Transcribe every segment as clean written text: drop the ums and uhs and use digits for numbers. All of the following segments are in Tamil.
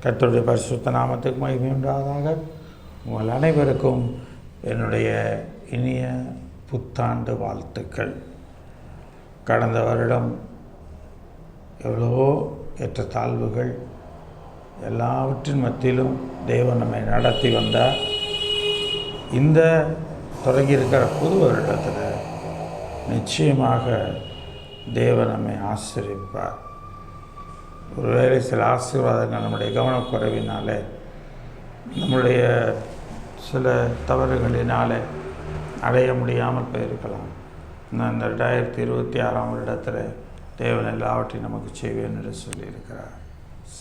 கர்த்தருடைய பரிசுத்த நாமத்துக்கு மகிமை உண்டாவதாக. உங்கள் அனைவருக்கும் என்னுடைய இனிய புத்தாண்டு வாழ்த்துக்கள். கடந்த வருடம் எவ்வளவோ ஏற்றத்தாழ்வுகள் எல்லாவற்றின் மத்தியிலும் தேவன் நம்மை நடத்தி வந்தார். இந்த தொடங்கியிருக்கிற புது வருடத்தில் நிச்சயமாக தேவன் நம்மை ஆசீர்வதிப்பார். ஒருவேளை சில ஆசீர்வாதங்கள் நம்முடைய கவனக்குறைவினாலே, நம்முடைய சில தவறுகளினாலே அடைய முடியாமல் போயிருக்கலாம். இந்த 2026 வருடத்தில் தேவன் எல்லாவற்றையும் நமக்கு செய்வேன் என்று சொல்லியிருக்கிறார்.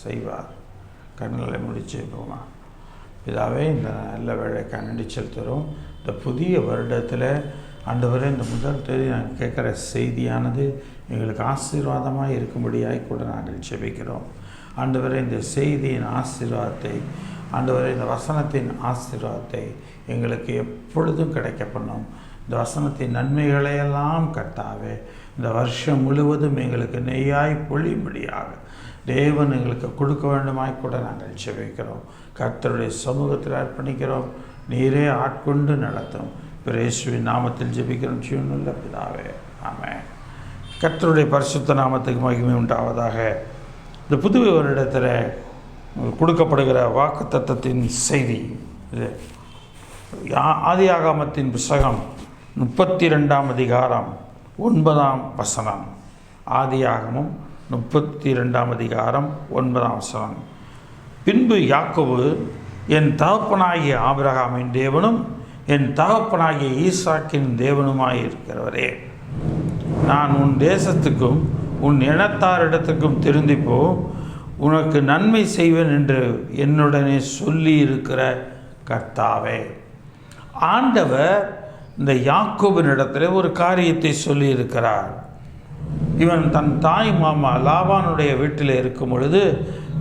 செய்வார். கண்களை முடிச்சு போமா. இதாகவே இந்த நல்ல வேலைக்கு நன்றி செலுத்துகிறோம். இந்த புதிய வருடத்தில் ஆண்டவரே, இந்த முதல் தேதி நாங்கள் கேட்குற செய்தியானது எங்களுக்கு ஆசீர்வாதமாக இருக்கும்படியாக கூட நாங்கள் ஜெபிக்கிறோம். ஆண்டவரே, இந்த செய்தியின் ஆசீர்வாதத்தை, ஆண்டவரே, இந்த வசனத்தின் ஆசீர்வாதத்தை எங்களுக்கு எப்பொழுதும் கிடைக்க பண்ணும். இந்த வசனத்தின் நன்மைகளையெல்லாம் கர்த்தாவே இந்த வருஷம் முழுவதும் எங்களுக்கு நெய்யாய் பொழியும்படியாக தேவன் எங்களுக்கு கொடுக்க வேண்டுமாய் கூட நாங்கள் ஜெபிக்கிறோம். கர்த்தருடைய சமூகத்தில் அர்ப்பணிக்கிறோம். நீரே ஆட்கொண்டு நடத்தும். இயேசுவின் நாமத்தில் ஜெபிக்கிறோம் ஜீவனுள்ள பிதாவே, ஆமென். கர்த்தருடைய பரிசுத்த நாமத்துக்கு மகிமை உண்டாவதாக. இந்த புது வருடத்தில் கொடுக்கப்படுகிற வாக்குத்தத்தத்தின் செய்தி இது. ஆதியாகமத்தின் புத்தகம் 32ஆம் அதிகாரம் 9ஆம் வசனம். ஆதியாகமம் 32ஆம் அதிகாரம் 9ஆம் வசனம். பின்பு யாக்கோபு, என் தகப்பனாகிய ஆபிரகாமின் தேவனும் என் தகப்பனாகிய ஈசாக்கின் தேவனுமாயிருக்கிறவரே, நான் உன் தேசத்துக்கும் உன் இனத்தாரிடத்துக்கும் திரும்பிப்போ உனக்கு நன்மை செய்வேன் என்று என்னுடனே சொல்லி இருக்கிற கர்த்தாவே. ஆண்டவர் இந்த யாக்கோபினிடத்தில் ஒரு காரியத்தை சொல்லி இருக்கிறார். இவன் தன் தாய் மாமா லாபானுடைய வீட்டில் இருக்கும் பொழுது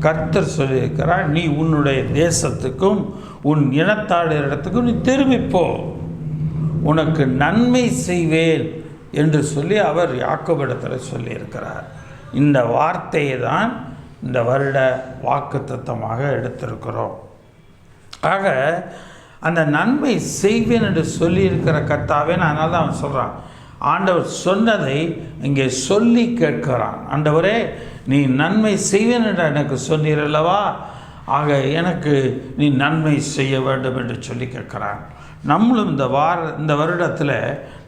கர்த்தர் சொல்லியிருக்கிறார், நீ உன்னுடைய தேசத்துக்கும் உன் இனத்தாரிடத்துக்கும் நீ திரும்பிப்போ, உனக்கு நன்மை செய்வேன் என்று சொல்லி அவர் யாக்கோபிடத்தில் சொல்லியிருக்கிறார். இந்த வார்த்தையை தான் இந்த வருட வாக்குத்தத்தமாக எடுத்திருக்கிறோம். ஆக அந்த நன்மை செய்வேன் என்று சொல்லியிருக்கிற கர்த்தாவே, அதனால தான் அவன் சொல்கிறான், ஆண்டவர் சொன்னதை இங்கே சொல்லி கேட்கிறான். ஆண்டவரே, நீ நன்மை செய்வேன் என்று எனக்கு சொன்னீரல்லவா, ஆக எனக்கு நீ நன்மை செய்ய வேண்டும் என்று சொல்லி கேட்கிறான். நம்மளும் இந்த வருடத்தில்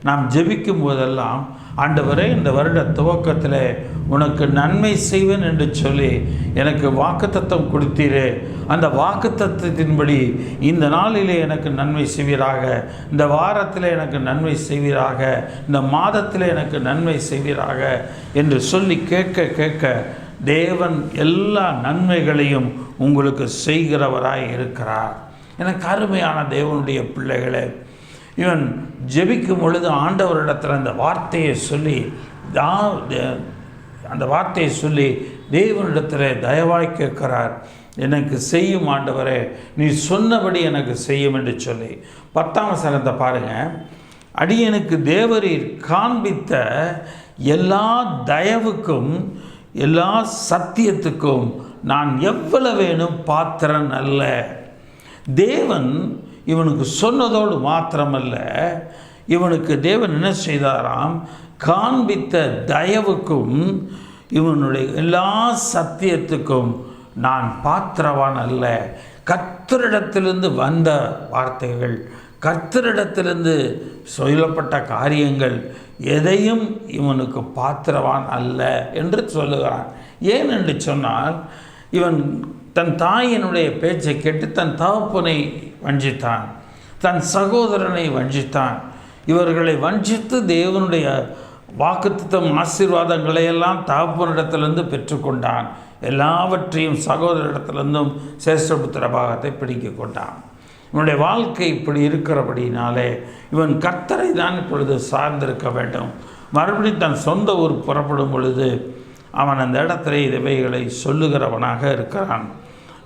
நாம் ஜெபிக்கும் போதெல்லாம், ஆண்டவரே, இந்த வருட துவக்கத்தில் உனக்கு நன்மை செய்வேன் என்று சொல்லி எனக்கு வாக்குத்தத்தம் கொடுத்தீரே, அந்த வாக்குத்தத்தத்தின்படி இந்த நாளிலே எனக்கு நன்மை செய்வீராக, இந்த வாரத்தில் எனக்கு நன்மை செய்வீராக, இந்த மாதத்தில் எனக்கு நன்மை செய்வீராக என்று சொல்லி கேட்க கேட்க தேவன் எல்லா நன்மைகளையும் உங்களுக்கு செய்கிறவராய் இருக்கிறார். எனக்கு அருமையான தேவனுடைய பிள்ளைகளே, இவன் ஜெபிக்கும் பொழுது ஆண்டவரிடத்தில் அந்த வார்த்தையை சொல்லி தேவனிடத்தில் தயவாய் கேட்கிறார். எனக்கு செய்யும் ஆண்டவரே, நீ சொன்னபடி எனக்கு செய்யும் என்று சொல்லி 10ஆம் வசனத்தை பாருங்கள். அடியனுக்கு தேவரீர் காண்பித்த எல்லா தயவுக்கும் எல்லா சத்தியத்துக்கும் நான் எவ்வளவேனும் பாத்திரன் அல்ல. தேவன் இவனுக்கு சொன்னதோடு மாத்திரமல்ல, இவனுக்கு தேவன் என்ன செய்தாராம், காண்பித்த தயவுக்கும் இவனுடைய எல்லா சத்தியத்துக்கும் நான் பாத்திரவான் அல்ல. கர்த்தரிடத்திலிருந்து வந்த வார்த்தைகள், கர்த்தரிடத்திலிருந்து சொல்லப்பட்ட காரியங்கள் எதையும் இவனுக்கு பாத்திரவான் அல்ல என்று சொல்லுகிறான். ஏன் என்று சொன்னால், இவன் தன் தாயினுடைய பேச்சை கேட்டு தன் தகப்பனை வஞ்சித்தான், தன் சகோதரனை வஞ்சித்தான். இவர்களை வஞ்சித்து தேவனுடைய வாக்குத்தத்தம் ஆசீர்வாதங்களை எல்லாம் தகப்பனிடத்திலிருந்து பெற்றுக்கொண்டான். எல்லாவற்றையும் சகோதரிடத்திலிருந்தும் சேஷ்டபுத்திர பாகத்தை பிடிக்க கொண்டான். இவனுடைய வாழ்க்கை இப்படி இருக்கிறபடினாலே இவன் கர்த்தரை தான் இப்பொழுது சார்ந்திருக்க வேண்டும். மறுபடியும் தன் சொந்த ஊர் புறப்படும் பொழுது அவன் அந்த இடத்துல இவைகளை சொல்லுகிறவனாக இருக்கிறான்.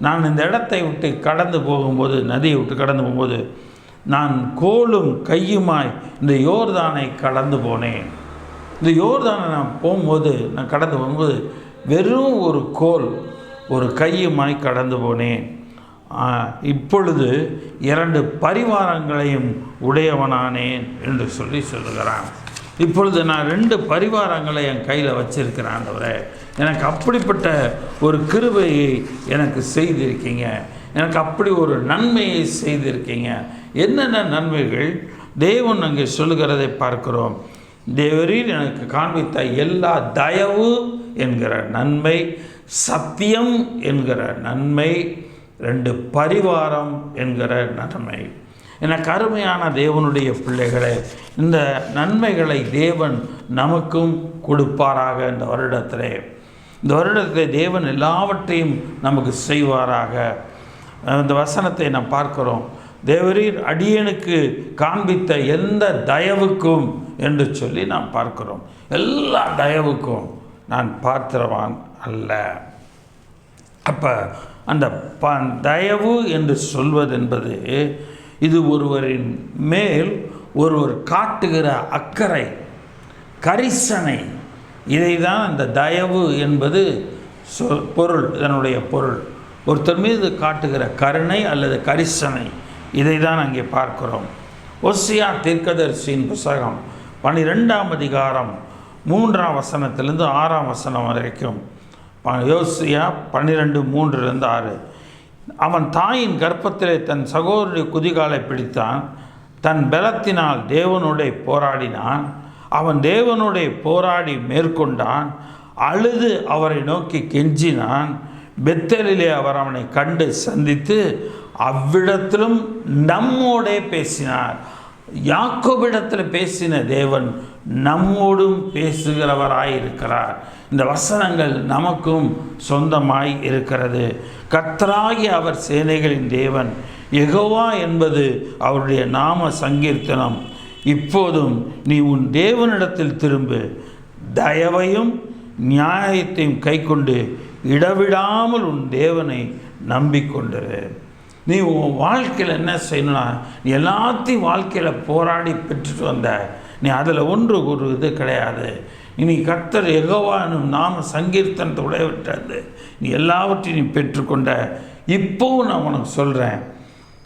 நான் இந்த இடத்தை விட்டு கடந்து போகும்போது, நதியை விட்டு கடந்து போகும்போது, நான் கோலும் கையுமாய் இந்த யோர்தானை கடந்து போனேன். இந்த யோர்தானை நான் போகும்போது, நான் கடந்து போகும்போது வெறும் ஒரு கோல் ஒரு கையுமாய் கடந்து போனேன். இப்பொழுது 2 பரிவாரங்களையும் உடையவனானேன் என்று சொல்லுகிறான். இப்பொழுது நான் 2 பரிவாரங்களை என் கையில் வச்சிருக்கிறேன் ஆண்டவரே. எனக்கு அப்படிப்பட்ட ஒரு கிருபையை எனக்கு செய்திருக்கீங்க, எனக்கு அப்படி ஒரு நன்மையை செய்திருக்கீங்க. என்னென்ன நன்மைகள் தேவன் அங்கே சொல்லுகிறதை பார்க்கிறோம். தேவரீர் எனக்கு காண்பித்த எல்லா தயவு என்கிற நன்மை, சத்தியம் என்கிற நன்மை, 2 பரிவாரம் என்கிற நன்மை. எனக்கு அருமையான தேவனுடைய பிள்ளைகளே, இந்த நன்மைகளை தேவன் நமக்கும் கொடுப்பாராக. இந்த வருடத்திலே தேவன் எல்லாவற்றையும் நமக்கு செய்வாராக. இந்த வசனத்தை நாம் பார்க்கிறோம். தேவரீர் அடியனுக்கு காண்பித்த எந்த தயவுக்கும் என்று சொல்லி நாம் பார்க்கிறோம். எல்லா தயவுக்கும் நான் பாத்திரவான் அல்ல. அப்போ அந்த தயவு என்று சொல்வது என்பது இது ஒருவரின் மேல் ஒருவர் காட்டுகிற அக்கறை, கரிசனை. இதை தான் அந்த தயவு என்பது பொருள். இதனுடைய பொருள் ஒருத்தர் மீது காட்டுகிற கருணை அல்லது கரிசனை. இதை தான் அங்கே பார்க்கிறோம். ஓசியா தீர்க்கதரிசியின் புத்தகம் 12ஆம் அதிகாரம் 3ஆம் வசனத்திலிருந்து 6ஆம் வசனம் வரைக்கும். யோசியா 12:3-6. அவன் தாயின் கர்ப்பத்திலே தன் சகோதரனுடைய குதிகாலை பிடித்தான், தன் பலத்தினால் தேவனோட போராடினான். அவன் தேவனோட போராடி மேற்கொண்டான், அழுது அவரை நோக்கி கெஞ்சினான். பெத்தேலிலே அவர் அவனை கண்டு சந்தித்து அவ்விடத்திலும் நம்மோடே பேசினார். யாக்கோபிடத்தில் பேசின தேவன் நம்மோடும் பேசுகிறவராயிருக்கிறார். இந்த வசனங்கள் நமக்கும் சொந்தமாய் இருக்கிறது. கர்த்தராகிய அவர் சேனைகளின் தேவன், யெகோவா என்பது அவருடைய நாம சங்கீர்த்தனம். இப்போதும் நீ உன் தேவனிடத்தில் திரும்பு, தயவையும் நியாயத்தையும் கைக்கொண்டு இடவிடாமல் உன் தேவனை நம்பிக்கொண்டிரு. நீ உன் வாழ்க்கையில் என்ன செய்யணும்னா, நீ எல்லாத்தையும் வாழ்க்கையில் போராடி பெற்றுட்டு வந்த, நீ அதில் ஒரு இது கிடையாது. நீ கர்த்தர் யெகோவா என்னும் நாம சங்கீர்த்தனத்தை உடையவிட்டது, நீ எல்லாவற்றையும் நீ பெற்றுக்கொண்ட. இப்போவும் நான் உனக்கு சொல்கிறேன்,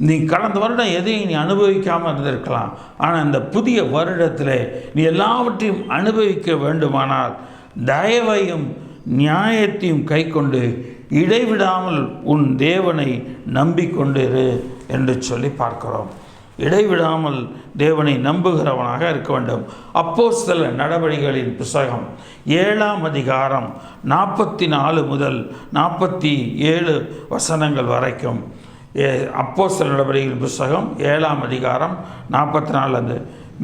நீ கடந்த வருடம் எதையும் நீ அனுபவிக்காமல் இருந்திருக்கலாம். ஆனால் இந்த புதிய வருடத்தில் நீ எல்லாவற்றையும் அனுபவிக்க வேண்டுமானால் தயவையும் நியாயத்தையும் கைக்கொண்டு இடைவிடாமல் உன் தேவனை நம்பிக்கொண்டிரு என்று சொல்லி பார்க்கிறோம். இடைவிடாமல் தேவனை நம்புகிறவனாக இருக்க வேண்டும். அப்போஸ்தல நடவடிக்கைகளின் புத்தகம் 7ஆம் அதிகாரம் 44 முதல் 47 வசனங்கள் வரைக்கும். அப்போஸ்தல நடவடிக்கைகளின் புத்தகம் 7ஆம் அதிகாரம் 44.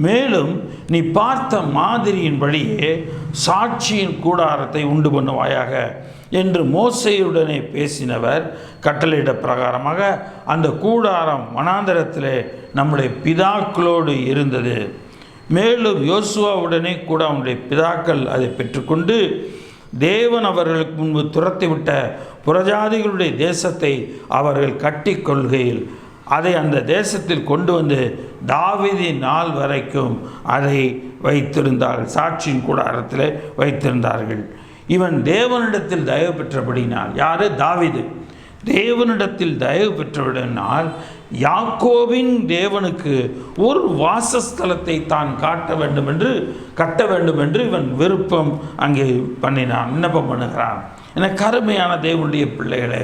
மேலும் நீ பார்த்த மாதிரியின்படியே சாட்சியின் கூடாரத்தை உண்டு பண்ணுவாயாக என்று மோசேயுடனே பேசினவர் கட்டளையிட பிரகாரமாக அந்த கூடாரம் வனாந்தரத்திலே நம்முடைய பிதாக்களோடு இருந்தது. மேலும் யோசுவாவுடனே கூட அவனுடைய பிதாக்கள் அதை பெற்றுக்கொண்டு தேவன் அவர்களுக்கு முன்பு துரத்திவிட்ட புறஜாதிகளுடைய தேசத்தை அவர்கள் கட்டி கொள்கையில் அதை அந்த தேசத்தில் கொண்டு வந்து தாவீதின் நாள் வரைக்கும் அதை வைத்திருந்தார்கள், சாட்சியின் கூடாரத்தில் வைத்திருந்தார்கள். இவன் தேவனிடத்தில் தயவு பெற்றபடினால், யாரு? தாவீது. தேவனிடத்தில் தயவு பெற்றபடினால் யாக்கோபின் தேவனுக்கு ஒரு வாசஸ்தலத்தை தான் கட்ட வேண்டும் என்று இவன் விருப்பம் அங்கே பண்ணினான், விண்ணப்பம் பண்ணுகிறான். என கருமையான தேவனுடைய பிள்ளைகளே,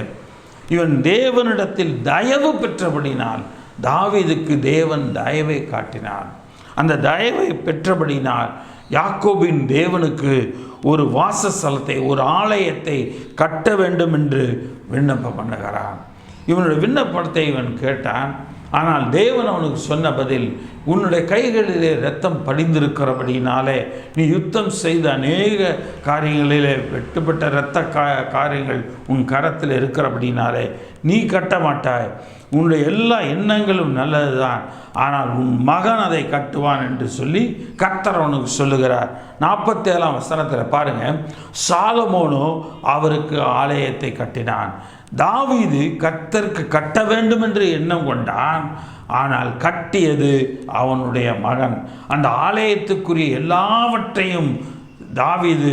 இவன் தேவனிடத்தில் தயவு பெற்றபடினால் தாவீதுக்கு தேவன் தயவை காட்டினான். அந்த தயவை பெற்றபடினால் யாக்கோபின் தேவனுக்கு ஒரு வாசஸ்தலத்தை, ஒரு ஆலயத்தை கட்ட வேண்டும் என்று விண்ணப்பம் பண்ணுகிறான். இவனுடைய விண்ணப்பத்தை இவன் கேட்டான். ஆனால் தேவன் அவனுக்கு சொன்ன பதில், உன்னுடைய கைகளிலே இரத்தம் படிந்திருக்கிறபடினாலே நீ யுத்தம் செய்த அநேக காரியங்களிலே வெட்டுப்பட்ட இரத்த காரியங்கள் உன் கரத்தில் இருக்கிறபடினாலே நீ கட்ட மாட்டாய். உன்னுடைய எல்லா எண்ணங்களும் நல்லது தான், ஆனால் உன் மகன் அதை கட்டுவான் என்று சொல்லி கர்த்தர் அவனுக்கு சொல்லுகிறார். 47ஆம் வசனத்தில் பாருங்கள், சாலமோனோ அவருக்கு ஆலயத்தை கட்டினான். தாவீது கர்த்தருக்கு கட்ட வேண்டும் என்று எண்ணம் கொண்டான், ஆனால் கட்டியது அவனுடைய மகன். அந்த ஆலயத்துக்குரிய எல்லாவற்றையும் தாவீது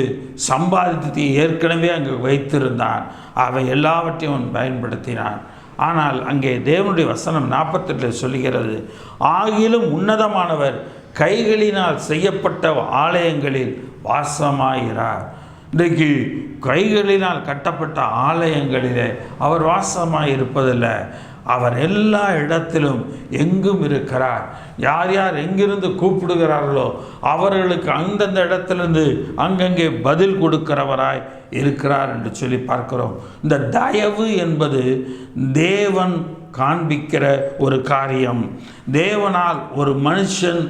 சம்பாதித்து ஏற்கனவே அங்கு வைத்திருந்தான். அவை எல்லாவற்றையும் அவன் பயன்படுத்தினான். ஆனால் அங்கே தேவனுடைய வசனம் 48 சொல்லுகிறது, ஆகிலும் உன்னதமானவர் கைகளினால் செய்யப்பட்ட ஆலயங்களில் வாசமாகிறார். இன்றைக்கு கைகளினால் கட்டப்பட்ட ஆலயங்களிலே அவர் வாசமாக இருப்பதில்லை. அவர் எல்லா இடத்திலும் எங்கும் இருக்கிறார். யார் யார் எங்கிருந்து கூப்பிடுகிறார்களோ அவர்களுக்கு அந்தந்த இடத்திலிருந்து அங்கங்கே பதில் கொடுக்கிறவராய் இருக்கிறார் என்று சொல்லி பார்க்கிறோம். இந்த தயவு என்பது தேவன் காண்பிக்கிற ஒரு காரியம், தேவனால் ஒரு மனுஷன்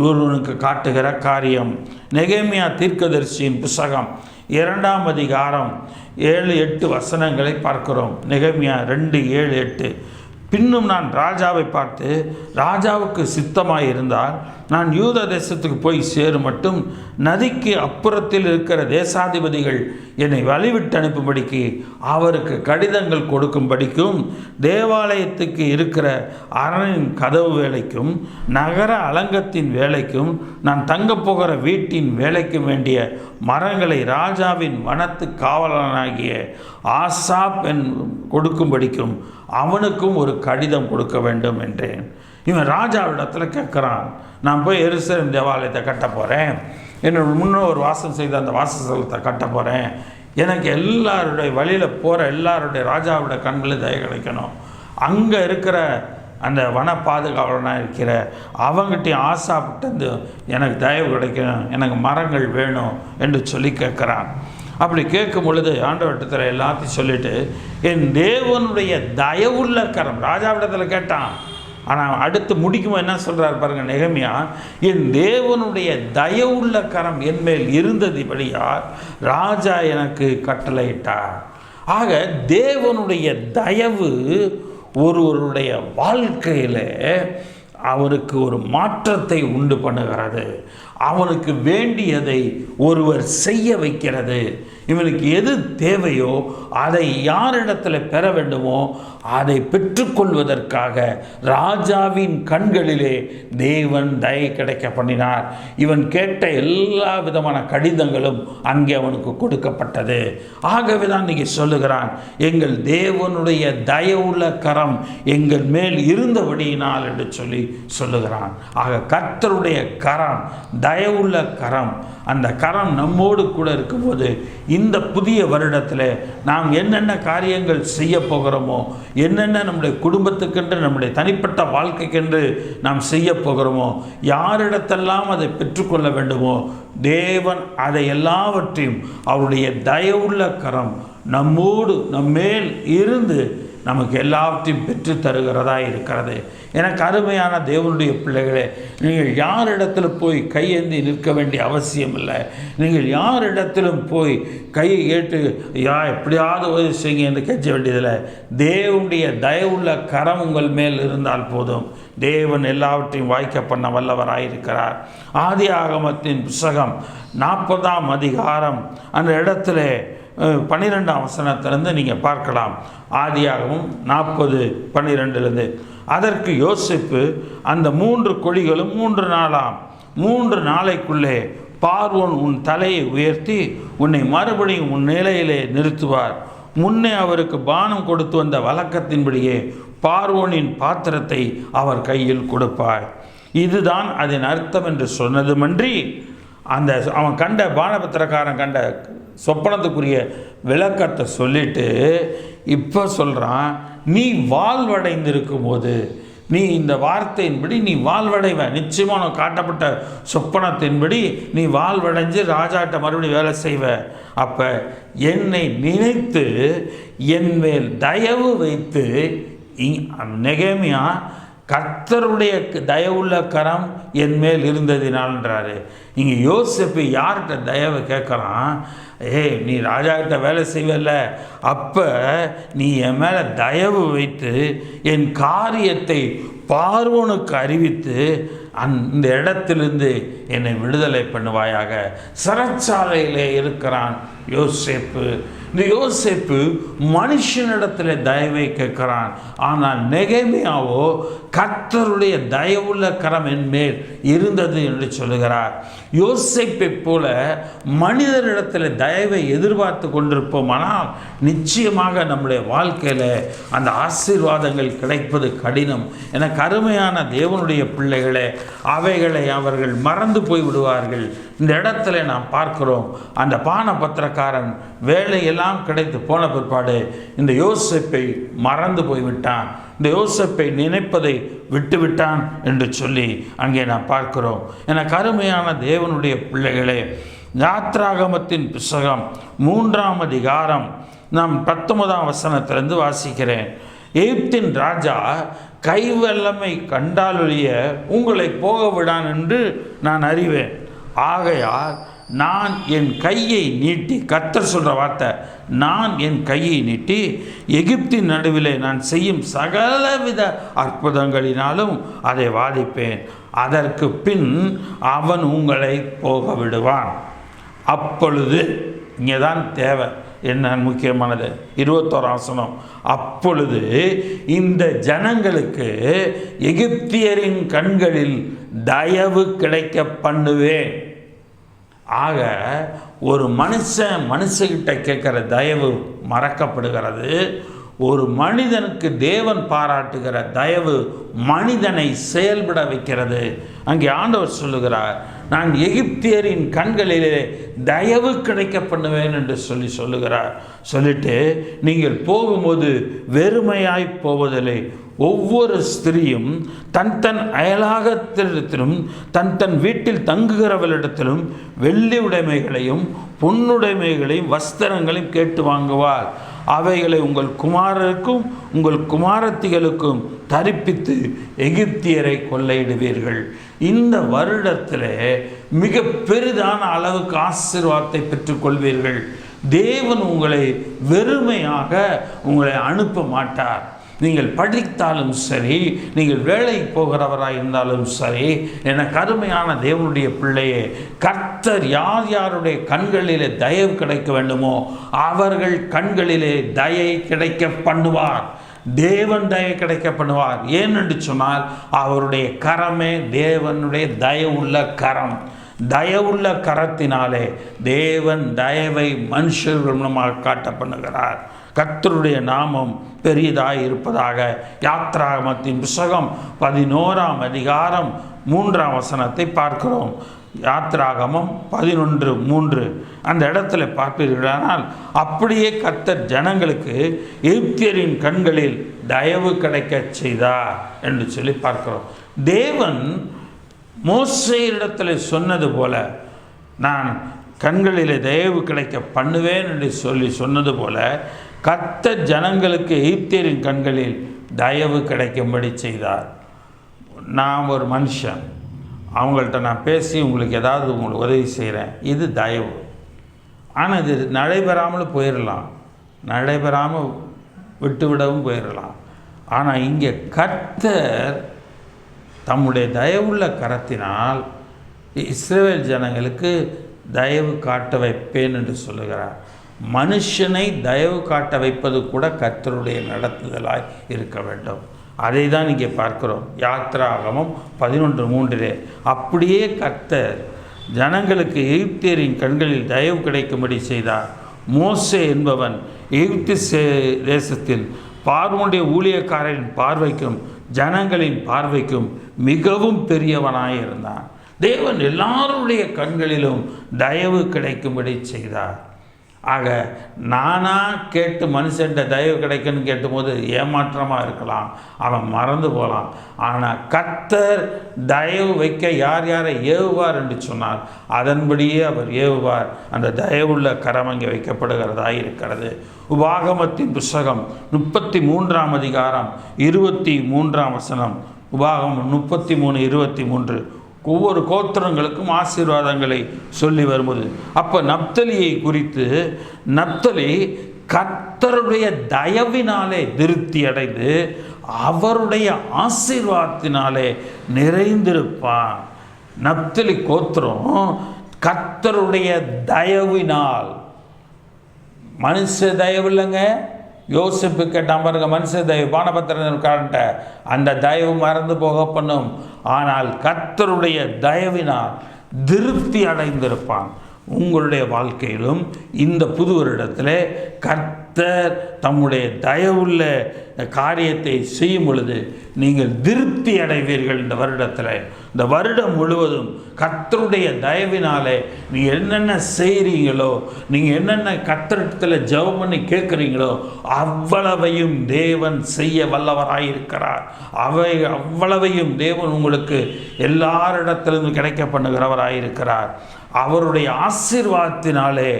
ஒருவனுக்கு காட்டுகிற காரியம். நெகேமியா தீர்க்கதரிசியின் புஸ்தகம் 2ஆம் அதிகாரம் 7-8 வசனங்களை பார்க்கிறோம். நெகேமியா 2:7-8. பின்னும் நான் ராஜாவை பார்த்து, ராஜாவுக்கு சித்தமாய் இருந்தால் நான் யூத தேசத்துக்கு போய் சேரும் மட்டும் நதிக்கு அப்புறத்தில் இருக்கிற தேசாதிபதிகள் என்னை வழிவிட்டு அனுப்பும்படிக்கு அவருக்கு கடிதங்கள் கொடுக்கும்படிக்கும், தேவாலயத்துக்கு இருக்கிற அரணின் கதவு வேலைக்கும் நகர அலங்கத்தின் வேலைக்கும் நான் தங்கப்போகிற வீட்டின் வேலைக்கும் வேண்டிய மரங்களை ராஜாவின் வனத்து காவலனாகிய ஆசாப் கொடுக்கும்படிக்கும் அவனுக்கும் ஒரு கடிதம் கொடுக்க வேண்டும் என்றேன். இவன் ராஜாவிடத்தில் கேட்குறான், நான் போய் எருசலேம் தேவாலயத்தை கட்ட போகிறேன், என்னோட முன்னோர் வாசம் செய்த அந்த வாசஸ்தலத்தை கட்ட போகிறேன், எனக்கு எல்லாருடைய வழியில் போகிற எல்லாருடைய ராஜாவுடைய கண்களில் தயவு கிடைக்கணும், அங்கே இருக்கிற அந்த வன பாதுகாவலனாக இருக்கிற அவங்ககிட்டையும் ஆசாப்பிட்டு எனக்கு தயவு கிடைக்கணும், எனக்கு மரங்கள் வேணும் என்று சொல்லி கேட்குறான். அப்படி கேட்கும் பொழுது ஆண்டவரிடத்தில் எல்லாத்தையும் சொல்லிவிட்டு, என் தேவனுடைய தயவுள்ள கரம், ராஜாவிடத்தில் கேட்டான். ஆனால் அடுத்து முடிக்கும்போது என்ன சொல்கிறார் பாருங்கள் நெகேமியா, என் தேவனுடைய தயவுள்ள கரம் என் மேல் இருந்ததுபடியால் ராஜா எனக்கு கட்டளையிட்டார். ஆக தேவனுடைய தயவு ஒருவருடைய வாழ்க்கையில் அவருக்கு ஒரு மாற்றத்தை உண்டு பண்ணுகிறது. அவனுக்கு வேண்டியதை ஒருவர் செய்ய வைக்கிறது. இவனுக்கு எது தேவையோ அதை யாரிடத்தில் பெற வேண்டுமோ அதை பெற்றுக்கொள்வதற்காக ராஜாவின் கண்களிலே தேவன் தயை கிடைக்க பண்ணினார். இவன் கேட்ட எல்லா விதமான கடிதங்களும் அங்கே அவனுக்கு கொடுக்கப்பட்டது. ஆகவே தான் நீங்கள் சொல்லுகிறான், எங்கள் தேவனுடைய தயவுள்ள கரம் எங்கள் மேல் இருந்தபடியினால் என்று சொல்லி சொல்லுகிறான். ஆக கர்த்தருடைய கரம், தயவுள்ள கரம், அந்த கரம் நம்மோடு கூட இருக்கும்போது இந்த புதிய வருடத்தில் நாம் என்னென்ன காரியங்கள் செய்ய போகிறோமோ, என்னென்ன நம்முடைய குடும்பத்துக்கென்று நம்முடைய தனிப்பட்ட வாழ்க்கைக்கென்று நாம் செய்ய போகிறோமோ, யாரிடத்தெல்லாம் அதை பெற்றுக்கொள்ள வேண்டுமோ தேவன் அதை எல்லாவற்றையும் அவருடைய தயவுள்ள கரம் நம்மோடு நம்மேல் இருந்து நமக்கு எல்லாவற்றையும் பெற்று தருகிறதா இருக்கிறது. எனக்கு அருமையான தேவனுடைய பிள்ளைகளே, நீங்கள் யாரிடத்தில் போய் கையேந்தி நிற்க வேண்டிய அவசியம் இல்லை. நீங்கள் யாரிடத்திலும் போய் கையை கேட்டு எப்படியாவது உதவி செய்யுங்க என்று கேட்க வேண்டியதில்லை. தேவனுடைய தயவுள்ள கரம் உங்கள் மேல் இருந்தால் போதும். தேவன் எல்லாவற்றையும் வாய்க்க பண்ண வல்லவராயிருக்கிறார். ஆதி ஆகமத்தின் புஸ்தகம் 40ஆம் அதிகாரம் அந்த இடத்துல 12ஆம் வசனத்திலிருந்து நீங்கள் பார்க்கலாம். ஆதியாகமும் 40:12. அதற்கு யோசேப்பு, அந்த 3 கொடிகளும் 3 நாளாம், 3 நாளைக்குள்ளே பார்வோன் உன் தலையை உயர்த்தி உன்னை மறுபடியும் உன் நிலையிலே நிறுத்துவார். முன்னே அவருக்கு பானம் கொடுத்து வந்த வழக்கத்தின்படியே பார்வோனின் பாத்திரத்தை அவர் கையில் கொடுப்பார். இதுதான் அதன் அர்த்தம் என்று சொன்னதுமன்றி, அந்த அவன் கண்ட பானபத்திரக்காரன் கண்ட சொப்பனத்துக்குரிய விளக்கத்தை சொல்லிட்டு இப்போ சொல்கிறான், நீ வாழ்வடைந்திருக்கும் போது நீ இந்த வார்த்தையின்படி நீ வாழ்வடைவ, நிச்சயமாக உனக்கு காட்டப்பட்ட சொப்பனத்தின்படி நீ வாழ்வடைஞ்சு ராஜாட்ட மறுபடியும் வேலை செய்வ. அப்போ என்னை நினைத்து என் மேல் தயவு வைத்து, நெகேமியா கர்த்தருடைய தயவுள்ள கரம் என் மேல் இருந்ததினால்ன்றாரு. இங்கே யோசேப்பு யார்கிட்ட தயவை கேட்குறான்? நீ ராஜாக்கிட்ட வேலை செய்வல, அப்போ நீ என் மேலே தயவு வைத்து என் காரியத்தை பார்வோனுக்கு அறிவித்து அந்த இடத்திலிருந்து என்னை விடுதலை பண்ணுவாயாக. சிறைச்சாலையிலே இருக்கிறான் யோசேப்பு. இந்த யோசேப்பு மனுஷனிடத்தில் தயவை கேட்கிறான். ஆனால் நெகேமியாவோ கர்த்தருடைய தயவுள்ள கரம் என் மேல் இருந்தது என்று சொல்லுகிறார். யோசேப்பை போல மனிதரிடத்தில் தயவை எதிர்பார்த்து கொண்டிருப்போமானால் நிச்சயமாக நம்முடைய வாழ்க்கையில் அந்த ஆசீர்வாதங்கள் கிடைப்பது கடினம். எனக்கு அருமையான தேவனுடைய பிள்ளைகளே, அவைகளை அவர்கள் மறந்து போய் விடுவார்கள். இந்த இடத்துல நாம் பார்க்கிறோம், அந்த பானபத்திரக்காரன் வேலையெல்லாம் கிடைத்து போன பிற்பாடு இந்த யோசேப்பை மறந்து போய்விட்டான், இந்த யோசேப்பை நினைப்பதை விட்டுவிட்டான் என்று சொல்லி அங்கே நாம் பார்க்கிறோம். எனக்கு அருமையான தேவனுடைய பிள்ளைகளே, யாத்ராகமத்தின் புத்தகம் 3ஆம் அதிகாரம் நாம் 19ஆம் வசனத்திலிருந்து வாசிக்கிறேன். எகிப்தின் ராஜா கைவல்லமை கண்டாலொழிய உங்களை போக விடான் என்று நான் அறிவேன். ஆகையால் நான் என் கையை நீட்டி, கர்த்தர் சொல்கிற வார்த்தை, நான் என் கையை நீட்டி எகிப்தின் நடுவிலே நான் செய்யும் சகலவித அற்புதங்களினாலும் அதை வாதிப்பேன். அதற்கு பின் அவன் உங்களை போக விடுவான். அப்பொழுது, இங்கே தான் தேவை என்ன முக்கியமானது, 21ஆம் வசனம், அப்பொழுது இந்த ஜனங்களுக்கு எகிப்தியரின் கண்களில் தயவு கிடைக்க பண்ணுவேன். ஆக ஒரு மனுஷகிட்ட கேட்குற தயவு மறக்கப்படுகிறது. ஒரு மனிதனுக்கு தேவன் பாராட்டுகிற தயவு மனிதனை செயல்பட வைக்கிறது. அங்கே ஆண்டவர் சொல்லுகிறார், நான் எகிப்தியரின் கண்களிலே தயவு கிடைக்க பண்ணுவேன் என்று சொல்லுகிறார். சொல்லிட்டு நீங்கள் போகும்போது வெறுமையாய் போவதில்லை. ஒவ்வொரு ஸ்திரீயும் தன் தன் அயலாகத்திலும் தன் வீட்டில் தங்குகிறவளிடத்திலும் வெள்ளி உடைமைகளையும் பொன்னுடைமைகளையும் வஸ்திரங்களையும் கேட்டு வாங்குவாள். அவைகளை உங்கள் குமாரருக்கும் உங்கள் குமாரத்திகளுக்கும் தரிப்பித்து எகிப்தியரை கொள்ளையிடுவீர்கள். இந்த வருடத்தில் மிக பெரிதான அளவுக்கு ஆசீர்வாதத்தை பெற்றுக்கொள்வீர்கள். தேவன் உங்களை வெறுமையாக உங்களை அனுப்ப மாட்டார். நீங்கள் படித்தாலும் சரி, நீங்கள் வேலைக்கு போகிறவராக இருந்தாலும் சரி, என கருமையான தேவனுடைய பிள்ளையே, கர்த்தர் யார் யாருடைய கண்களிலே தயவு கிடைக்க வேண்டுமோ அவர்கள் கண்களிலே தயை கிடைக்க பண்ணுவார். தேவன் தயை கிடைக்க பண்ணுவார். ஏனென்று சொன்னால் அவருடைய கரமே தேவனுடைய தயவுள்ள கரம். தயவுள்ள கரத்தினாலே தேவன் தயவை மனுஷர்கள் மூலமாக காட்ட பண்ணுகிறார். கர்த்தருடைய நாமம் பெரியதாய் இருப்பதாக. யாத்ராகமத்தின் புத்தகம் 11ஆம் அதிகாரம் 3ஆம் வசனத்தை பார்க்கிறோம். யாத்ராகமம் 11:3 அந்த இடத்துல பார்ப்பீர்களானால், அப்படியே கர்த்தர் ஜனங்களுக்கு எகிப்தியரின் கண்களில் தயவு கிடைக்க செய்தார் என்று சொல்லி பார்க்கிறோம். தேவன் மோசேயிடத்தில் சொன்னது போல, நான் கண்களிலே தயவு கிடைக்க பண்ணுவேன் என்று சொன்னது போல, கர்த்தர் ஜனங்களுக்கு எகிப்தியரின் கண்களில் தயவு கிடைக்கும்படி செய்தார். நான் ஒரு மனுஷன், அவங்கள்ட்ட நான் பேசி உங்களுக்கு ஏதாவது உங்களுக்கு உதவி செய்கிறேன், இது தயவு. ஆனால் இது நடைபெறாமல் போயிடலாம், நடைபெறாமல் விட்டுவிடவும் போயிடலாம். ஆனால் இங்கே கர்த்தர் தம்முடைய தயவுள்ள கரத்தினால் இஸ்ரவேல் ஜனங்களுக்கு தயவு காட்ட வைப்பேன் என்று சொல்லுகிறார். மனுஷனை தயவு காட்ட வைப்பது கூட கர்த்தருடைய நடத்துதலாய் இருக்க வேண்டும். அதை தான் இங்கே பார்க்கிறோம். யாத்ராகமம் 11:3 அப்படியே கர்த்தர் ஜனங்களுக்கு எகிப்தியரின் கண்களில் தயவு கிடைக்கும்படி செய்தார். மோசே என்பவன் எகிப்து தேசத்தில் பார்வோனுடைய ஊழியக்காரரின் பார்வைக்கும் ஜனங்களின் பார்வைக்கும் மிகவும் பெரியவனாய் இருந்தான். தேவன் எல்லாருடைய கண்களிலும் தயவு கிடைக்கும்படி செய்தார். ஆக நானாக கேட்டு மனுஷன்ட்ட தயவு கிடைக்குன்னு கேட்டும்போது ஏமாற்றமாக இருக்கலாம், அவன் மறந்து போகலாம். ஆனால் கர்த்தர் தயவு வைக்க யார் யாரை ஏவுவார் என்று சொன்னார், அதன்படியே அவர் ஏவுவார். அந்த தயவுள்ள கரம் அங்கே வைக்கப்படுகிறதா இருக்கிறது. உபாகமத்தின் புஸ்தகம் 33ஆம் அதிகாரம் 23ஆம் வசனம். உபாகமம் 33:23. ஒவ்வொரு கோத்திரங்களுக்கும் ஆசீர்வாதங்களை சொல்லி வரும்போது, அப்போ நப்தலியை குறித்து, நப்தலி கர்த்தருடைய தயவினாலே திருப்தி அடைந்து அவருடைய ஆசீர்வாதத்தினாலே நிறைந்திருப்பான். நப்தலி கோத்திரம் கர்த்தருடைய தயவினால், மனுஷ தயவு இல்லைங்க. யோசிப்பு கேட்டான் பாருங்க, மனுஷ தயவு பானபத்திரன்ட்ட அந்த தயவு மறந்து போக பண்ணும். ஆனால் கர்த்தருடைய தயவினால் திருப்தி அடைந்திருப்பான். உங்களுடைய வாழ்க்கையிலும் இந்த புது வருடத்தில் கர்த்தர் தம்முடைய தயவுள்ள காரியத்தை செய்யும் பொழுது நீங்கள் திருப்தி அடைவீர்கள். இந்த வருடத்தில், இந்த வருடம் முழுவதும் கர்த்தருடைய தயவினாலே நீங்கள் என்னென்ன செய்கிறீங்களோ, நீங்கள் என்னென்ன கர்த்தரிடத்தில் ஜெபம் பண்ணி கேட்குறீங்களோ அவ்வளவையும் தேவன் செய்ய வல்லவராயிருக்கிறார். அவ்வளவையும் தேவன் உங்களுக்கு எல்லாரிடத்திலிருந்து கிடைக்க பண்ணுகிறவராயிருக்கிறார். அவருடைய ஆசீர்வாதத்தினாலே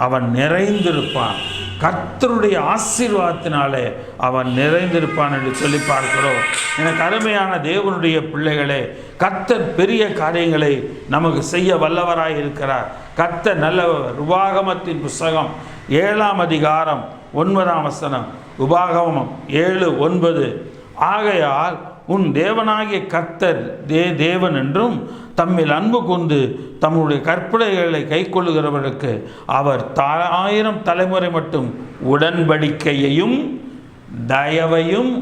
அவன் நிறைந்திருப்பான். கர்த்தருடைய ஆசீர்வாதத்தினாலே அவன் நிறைந்திருப்பான் என்று சொல்லி பார்க்கிறோம். எனக்கு அருமையான தேவனுடைய பிள்ளைகளே, கர்த்தர் பெரிய காரியங்களை நமக்கு செய்ய வல்லவராய் இருக்கிறார். கர்த்தர் நல்லவர். உபாகமத்தின் புஸ்தகம் 7ஆம் அதிகாரம் 9ஆம் வசனம். உபாகமம் 7:9. ஆகையால் உன் தேவனாகிய கர்த்தர் தேவன் என்றும் தம்மில் அன்பு கொண்டு தம்முடைய கற்பனைகளை கைக்கொள்ளுகிறவர்களுக்கு அவர் 1000 தலைமுறை மட்டும் உடன்படிக்கையையும் தயவையும்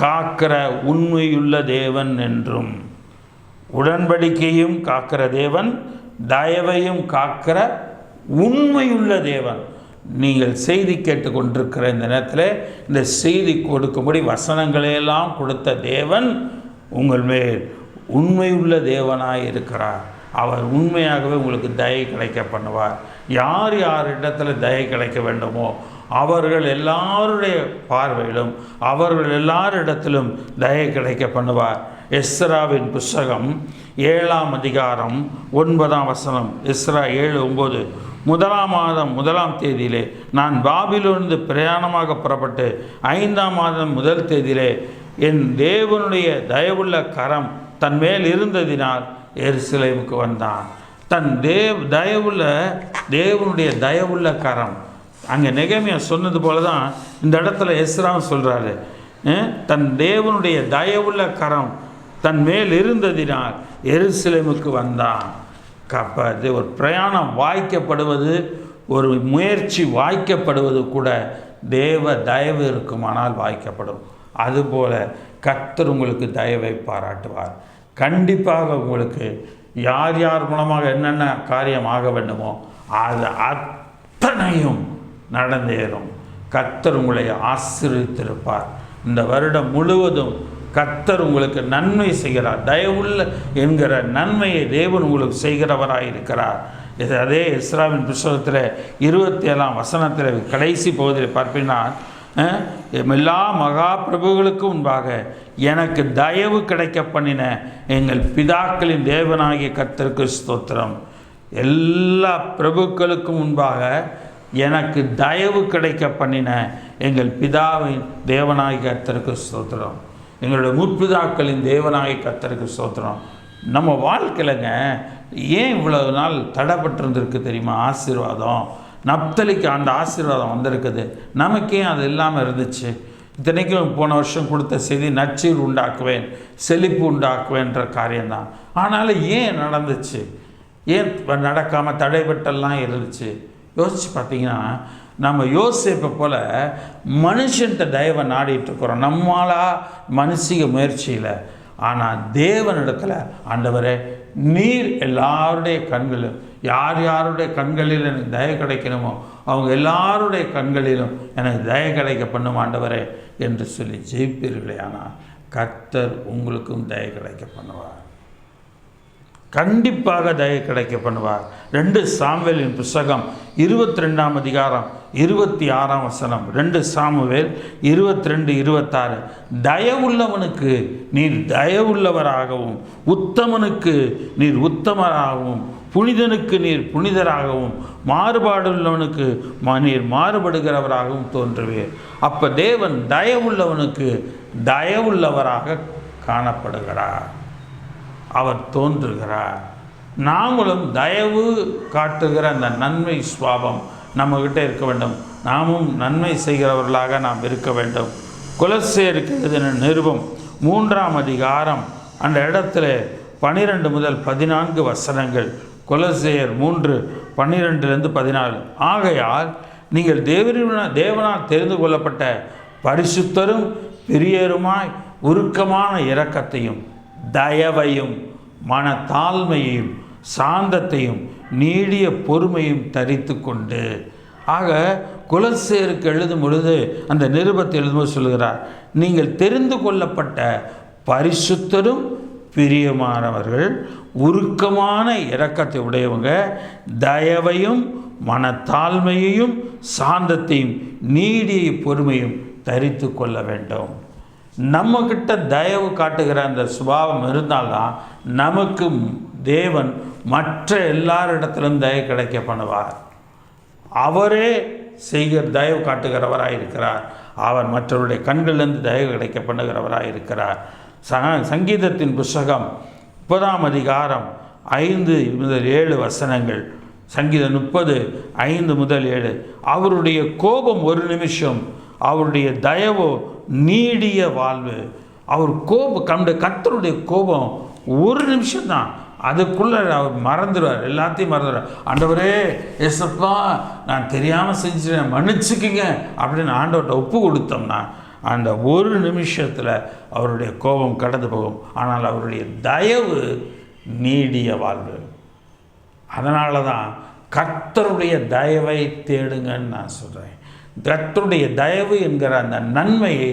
காக்கிற உண்மையுள்ள தேவன் என்றும். உடன்படிக்கையும் காக்கிற தேவன், தயவையும் காக்கிற உண்மையுள்ள தேவன். நீங்கள் செய்தி கேட்டுக்கொண்டிருக்கிற இந்த நேரத்தில் இந்த செய்தி கொடுக்கும்படி வசனங்களையெல்லாம் கொடுத்த தேவன் உங்கள் மேல் உண்மையுள்ள தேவனாய் இருக்கிறார். அவர் உண்மையாகவே உங்களுக்கு தயை கிடைக்க பண்ணுவார். யார் யார் இடத்துல தயை கிடைக்க வேண்டுமோ அவர்கள் எல்லாருடைய பார்வையிலும் அவர்கள் எல்லாரிடத்திலும் தயை கிடைக்க பண்ணுவார். எஸ்ராவின் புஸ்தகம் 7ஆம் அதிகாரம் 9ஆம் வசனம். எஸ்ரா 7:9. 1ஆம் மாதம் 1ஆம் தேதியிலே நான் பாபிலோனிலிருந்து பிரயாணமாக புறப்பட்டு 5ஆம் மாதம் 1 தேதியிலே என் தேவனுடைய தயவுள்ள கரம் தன் மேல் இருந்ததினால் எருசலேமுக்கு வந்தான். தன் தேவனுடைய தயவுள்ள கரம். அங்கே நெகேமியா சொன்னது போல தான் இந்த இடத்துல எஸ்ராவும் சொல்கிறாரு, தன் தேவனுடைய தயவுள்ள கரம் தன் மேல் இருந்ததினால் எருசலேமுக்கு வந்தான். அது ஒரு பிரயாணம் வாய்க்கப்படுவது, ஒரு முயற்சி வாய்க்கப்படுவது கூட தேவ தயவு இருக்குமானால் வாய்க்கப்படும். அதுபோல கர்த்தர் உங்களுக்கு தயவை பாராட்டுவார். கண்டிப்பாக உங்களுக்கு யார் யார் மூலமாக என்னென்ன காரியம் ஆக வேண்டுமோ அது அத்தனையும் நடந்தேறும். கர்த்தர் உங்களை ஆசீர்வதித்திருப்பார். இந்த வருடம் முழுவதும் கர்த்தர் உங்களுக்கு நன்மை செய்கிறார். தயவுள்ள என்கிற நன்மையை தேவன் உங்களுக்கு செய்கிறவராக இருக்கிறார். இது அதே எஸ்ராவின் புஸ்தகத்தில் 27ஆம் வசனத்தில் கடைசி பகுதியில் பார்ப்பீங்கன்னா, எல்லா மகா பிரபுகளுக்கும் முன்பாக எனக்கு தயவு கிடைக்க பண்ணின எங்கள் பிதாக்களின் தேவனாகிய கர்த்தருக்கு ஸ்தோத்திரம். எல்லா பிரபுக்களுக்கும் முன்பாக எனக்கு தயவு கிடைக்க பண்ணின எங்கள் பிதாவின் தேவனாகிய கர்த்தருக்கு ஸ்தோத்திரம். எங்களுடைய முற்பிதாக்களின் தேவனாகிய கர்த்தருக்கு ஸ்தோத்திரம். நம்ம வாழ்க்கையிலங்க ஏன் இவ்வளவு நாள் தடைப்பட்டிருந்திருக்கு தெரியுமா? ஆசீர்வாதம். நப்தலிக்கு அந்த ஆசீர்வாதம் வந்திருக்குது, நமக்கே அது இல்லாமல் இருந்துச்சு. இத்தனைக்கும் போன வருஷம் கொடுத்த செய்தி நற்சீர் உண்டாக்குவேன், செழிப்பு உண்டாக்குவேன்ற காரியம்தான். ஆனாலும் ஏன் நடந்துச்சு? ஏன் நடக்காமல் தடைபட்டெல்லாம் இருந்துச்சு? யோசித்து பார்த்தீங்கன்னா, நம்ம யோசிப்பை போல் மனுஷன்கிட்ட தயவை நாடிட்டுருக்குறோம் நம்மளா மனுஷிக முயற்சியில். ஆனால் தேவனிடத்தில், ஆண்டவரே நீர் எல்லாருடைய கண்களிலும், யார் யாருடைய கண்களில் எனக்கு தயை கிடைக்கணுமோ அவங்க எல்லாருடைய கண்களிலும் எனக்கு தயை கிடைக்க பண்ணும் ஆண்டவரே என்று சொல்லி ஜெயிப்பீர்களே. ஆனால் கர்த்தர் உங்களுக்கும் தயை கிடைக்க பண்ணுவார். கண்டிப்பாக தயை கிடைக்க பண்ணுவார். 2 சாமுவேலின் புஸ்தகம் 22ஆம் அதிகாரம் 26ஆம் வசனம். 2 சாமுவேல் 22:26. தயவுள்ளவனுக்கு நீர் தயவுள்ளவராகவும், உத்தமனுக்கு நீர் உத்தமராகவும், புனிதனுக்கு நீர் புனிதராகவும், மாறுபாடுள்ளவனுக்கு நீர் மாறுபடுகிறவராகவும் தோன்றுவீர். அப்போ தேவன் தயவுள்ளவனுக்கு தயவுள்ளவராக காணப்படுகிறார், அவர் தோன்றுகிறார். நாமளும் தயவு காட்டுகிற அந்த நன்மை சுபாவம் நம்மகிட்ட இருக்க வேண்டும். நாமும் நன்மை செய்கிறவர்களாக நாம் இருக்க வேண்டும். கொலோசையருக்கு எழுதின நிருபம் 3ஆம் அதிகாரம் அந்த இடத்துல 12 முதல் 14 வசனங்கள். கொலோசையர் 3:12-14. ஆகையால் நீங்கள் தேவனால் தெரிந்து கொள்ளப்பட்ட பரிசுத்தரும் பிரியருமாய் உருக்கமான இரக்கத்தையும் தயவையும் மனத்தாழ்மையையும் சாந்தத்தையும் நீடிய பொறுமையும் தரித்து கொண்டு. ஆக கொலோசையருக்கு எழுதும் பொழுது அந்த நிருபத்தை எழுதும்போது சொல்கிறார், நீங்கள் தெரிந்து கொள்ளப்பட்ட பரிசுத்தரும் பிரியமானவர்கள், உருக்கமான இரக்கத்தை உடையவங்க, தயவையும் மனத்தாழ்மையையும் சாந்தத்தையும் நீடிய பொறுமையும் தரித்து கொள்ள வேண்டும். நம்மக்கிட்ட தயவு காட்டுகிற அந்த சுபாவம் இருந்தால்தான் நமக்கு தேவன் மற்ற எல்லாரிடத்திலும் தயவு கிடைக்க பண்ணுவார். அவரே செய்கிற தயவு காட்டுகிறவராக இருக்கிறார். அவர் மற்றவருடைய கண்களிலிருந்து தயவு கிடைக்க பண்ணுகிறவராக இருக்கிறார். சங்கீதத்தின் புஸ்தகம் 30ஆம் அதிகாரம் 5 முதல் 7 வசனங்கள். சங்கீதம் 30:5-7. அவருடைய கோபம் ஒரு நிமிஷம், அவருடைய தயவோ நீடிய வாழ்வு. அவர் கர்த்தருடைய கோபம் ஒரு நிமிஷம்தான், அதுக்குள்ளே அவர் மறந்துடுவார், எல்லாத்தையும் மறந்துடுவார். ஆண்டவரே ஏசப்பா நான் தெரியாமல் செஞ்சுட்டேன் மன்னிச்சுக்கிங்க அப்படின்னு ஆண்டவர்கிட்ட ஒப்பு கொடுத்தோம்னா அந்த ஒரு நிமிஷத்தில் அவருடைய கோபம் கடந்து போகும். ஆனால் அவருடைய தயவு நீடிய வாழ்வு. அதனால தான் கர்த்தருடைய தயவை தேடுங்கன்னு நான் சொல்கிறேன். கர்த்தருடைய தயவு என்கிற அந்த நன்மையை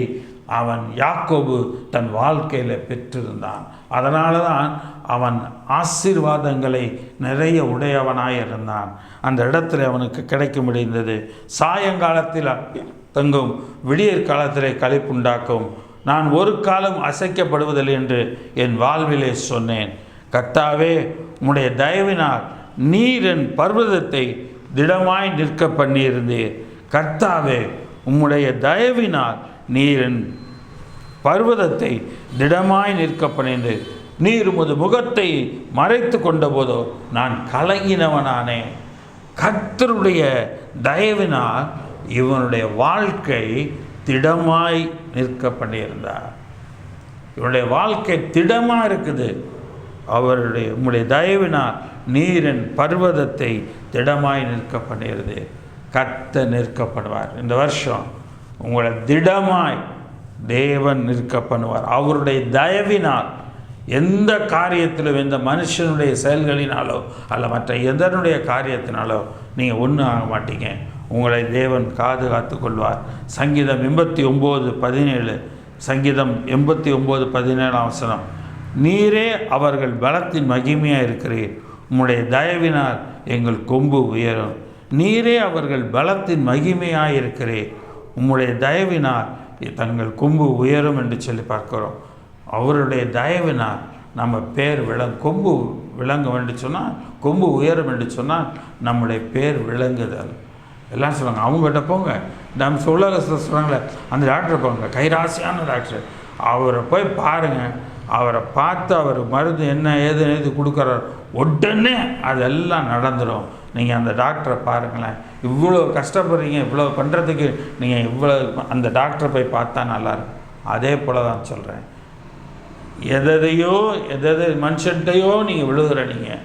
அவன் யாக்கோபு தன் வாழ்க்கையில் பெற்றிருந்தான். அதனால தான் அவன் ஆசீர்வாதங்களை நிறைய உடையவனாய் இருந்தான். அந்த இடத்துல அவனுக்கு கிடைக்க முடிந்தது. சாயங்காலத்தில் தங்கும், விடியற் காலத்திலே களிப்புண்டாக்கும். நான் ஒரு காலம் அசைக்கப்படுவதில்லை என்று என் வாழ்விலே சொன்னேன். கர்த்தாவே உம்முடைய தயவினால் நீர் என் பர்வதத்தை திடமாய் நிற்க பண்ணியிருந்தீர். கர்த்தாவே உம்முடைய தயவினால் நீர் என் பர்வதத்தை திடமாய் நிற்க பண்ணினீர். நீர் உமது முகத்தை மறைத்து கொண்ட போதோ நான் கலங்கினவனானேன். கர்த்தருடைய தயவினால் இவனுடைய வாழ்க்கை திடமாய் நிற்க பண்ணியிருந்தார். இவனுடைய வாழ்க்கை திடமாக இருக்குது. உம்முடைய தயவினால் நீரின் பர்வதத்தை திடமாய் நிற்க பண்ணியிருது. கர்த்தர் நிற்கப்படுவார். இந்த வருஷம் உங்களை திடமாய் தேவன் நிற்க பண்ணுவார். அவருடைய தயவினால் எந்த காரியத்திலும், எந்த மனுஷனுடைய செயல்களினாலோ அல்ல மற்ற எதனுடைய காரியத்தினாலோ நீங்கள் ஒன்றும் ஆக மாட்டீங்க. உங்களை தேவன் காத்து கொள்வார். சங்கீதம் 89:17. சங்கீதம் 89:17 வசனம். நீரே அவர்கள் பலத்தின் மகிமையாக இருக்கிறீர். உம்முடைய தயவினால் எங்கள் கொம்பு உயரும். நீரே அவர்கள் பலத்தின் மகிமையாக இருக்கிறீர். உம்முடைய தயவினால் தங்கள் கொம்பு உயரும் என்று சொல்லி பார்க்கிறோம். அவருடைய தயவினால் நம்ம பேர் கொம்பு விளங்க வேண்டும் சொன்னால், கொம்பு உயரும் என்று சொன்னால் நம்முடைய பேர் விளங்குதல். எல்லாம் சொல்லுவாங்க, அவங்ககிட்ட போங்க. நம்ம உலகத்தில் சொல்கிறாங்களே அந்த டாக்டர் போங்க, கைராசியான டாக்டர், அவரை போய் பாருங்கள். அவரை பார்த்து அவர் மருந்து என்ன ஏது கொடுக்குறார், உடனே அதெல்லாம் நடந்துடும். நீங்கள் அந்த டாக்டரை பாருங்களேன். இவ்வளோ கஷ்டப்படுறீங்க, இவ்வளோ பண்ணுறதுக்கு நீங்கள் இவ்வளோ அந்த டாக்டரை போய் பார்த்தா நல்லாயிருக்கும். அதே போல் தான் சொல்கிறேன். எது மனுஷன்ட்டையோ நீங்கள் விழுகிற, நீங்கள்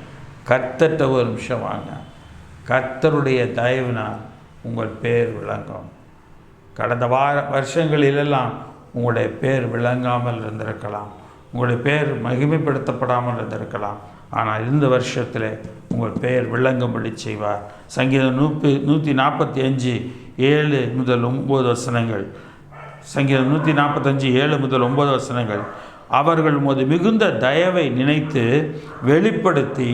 கர்த்தர்கிட்ட ஒரு நிமிஷம் வாங்க. கர்த்தருடைய தயவினால் உங்கள் பேர் விளங்கும். கடந்த வருஷங்களிலெல்லாம் உங்களுடைய பேர் விளங்காமல் இருந்திருக்கலாம், உங்களுடைய பேர் மகிமைப்படுத்தப்படாமல் இருந்திருக்கலாம். ஆனால் இந்த வருஷத்தில் உங்கள் பெயர் விளங்கும்படி செய்வார். சங்கீதம் 145:7-9 வசனங்கள். சங்கீதம் 145:7-9 வசனங்கள். அவர்கள் உமது மிகுந்த தயவை நினைத்து வெளிப்படுத்தி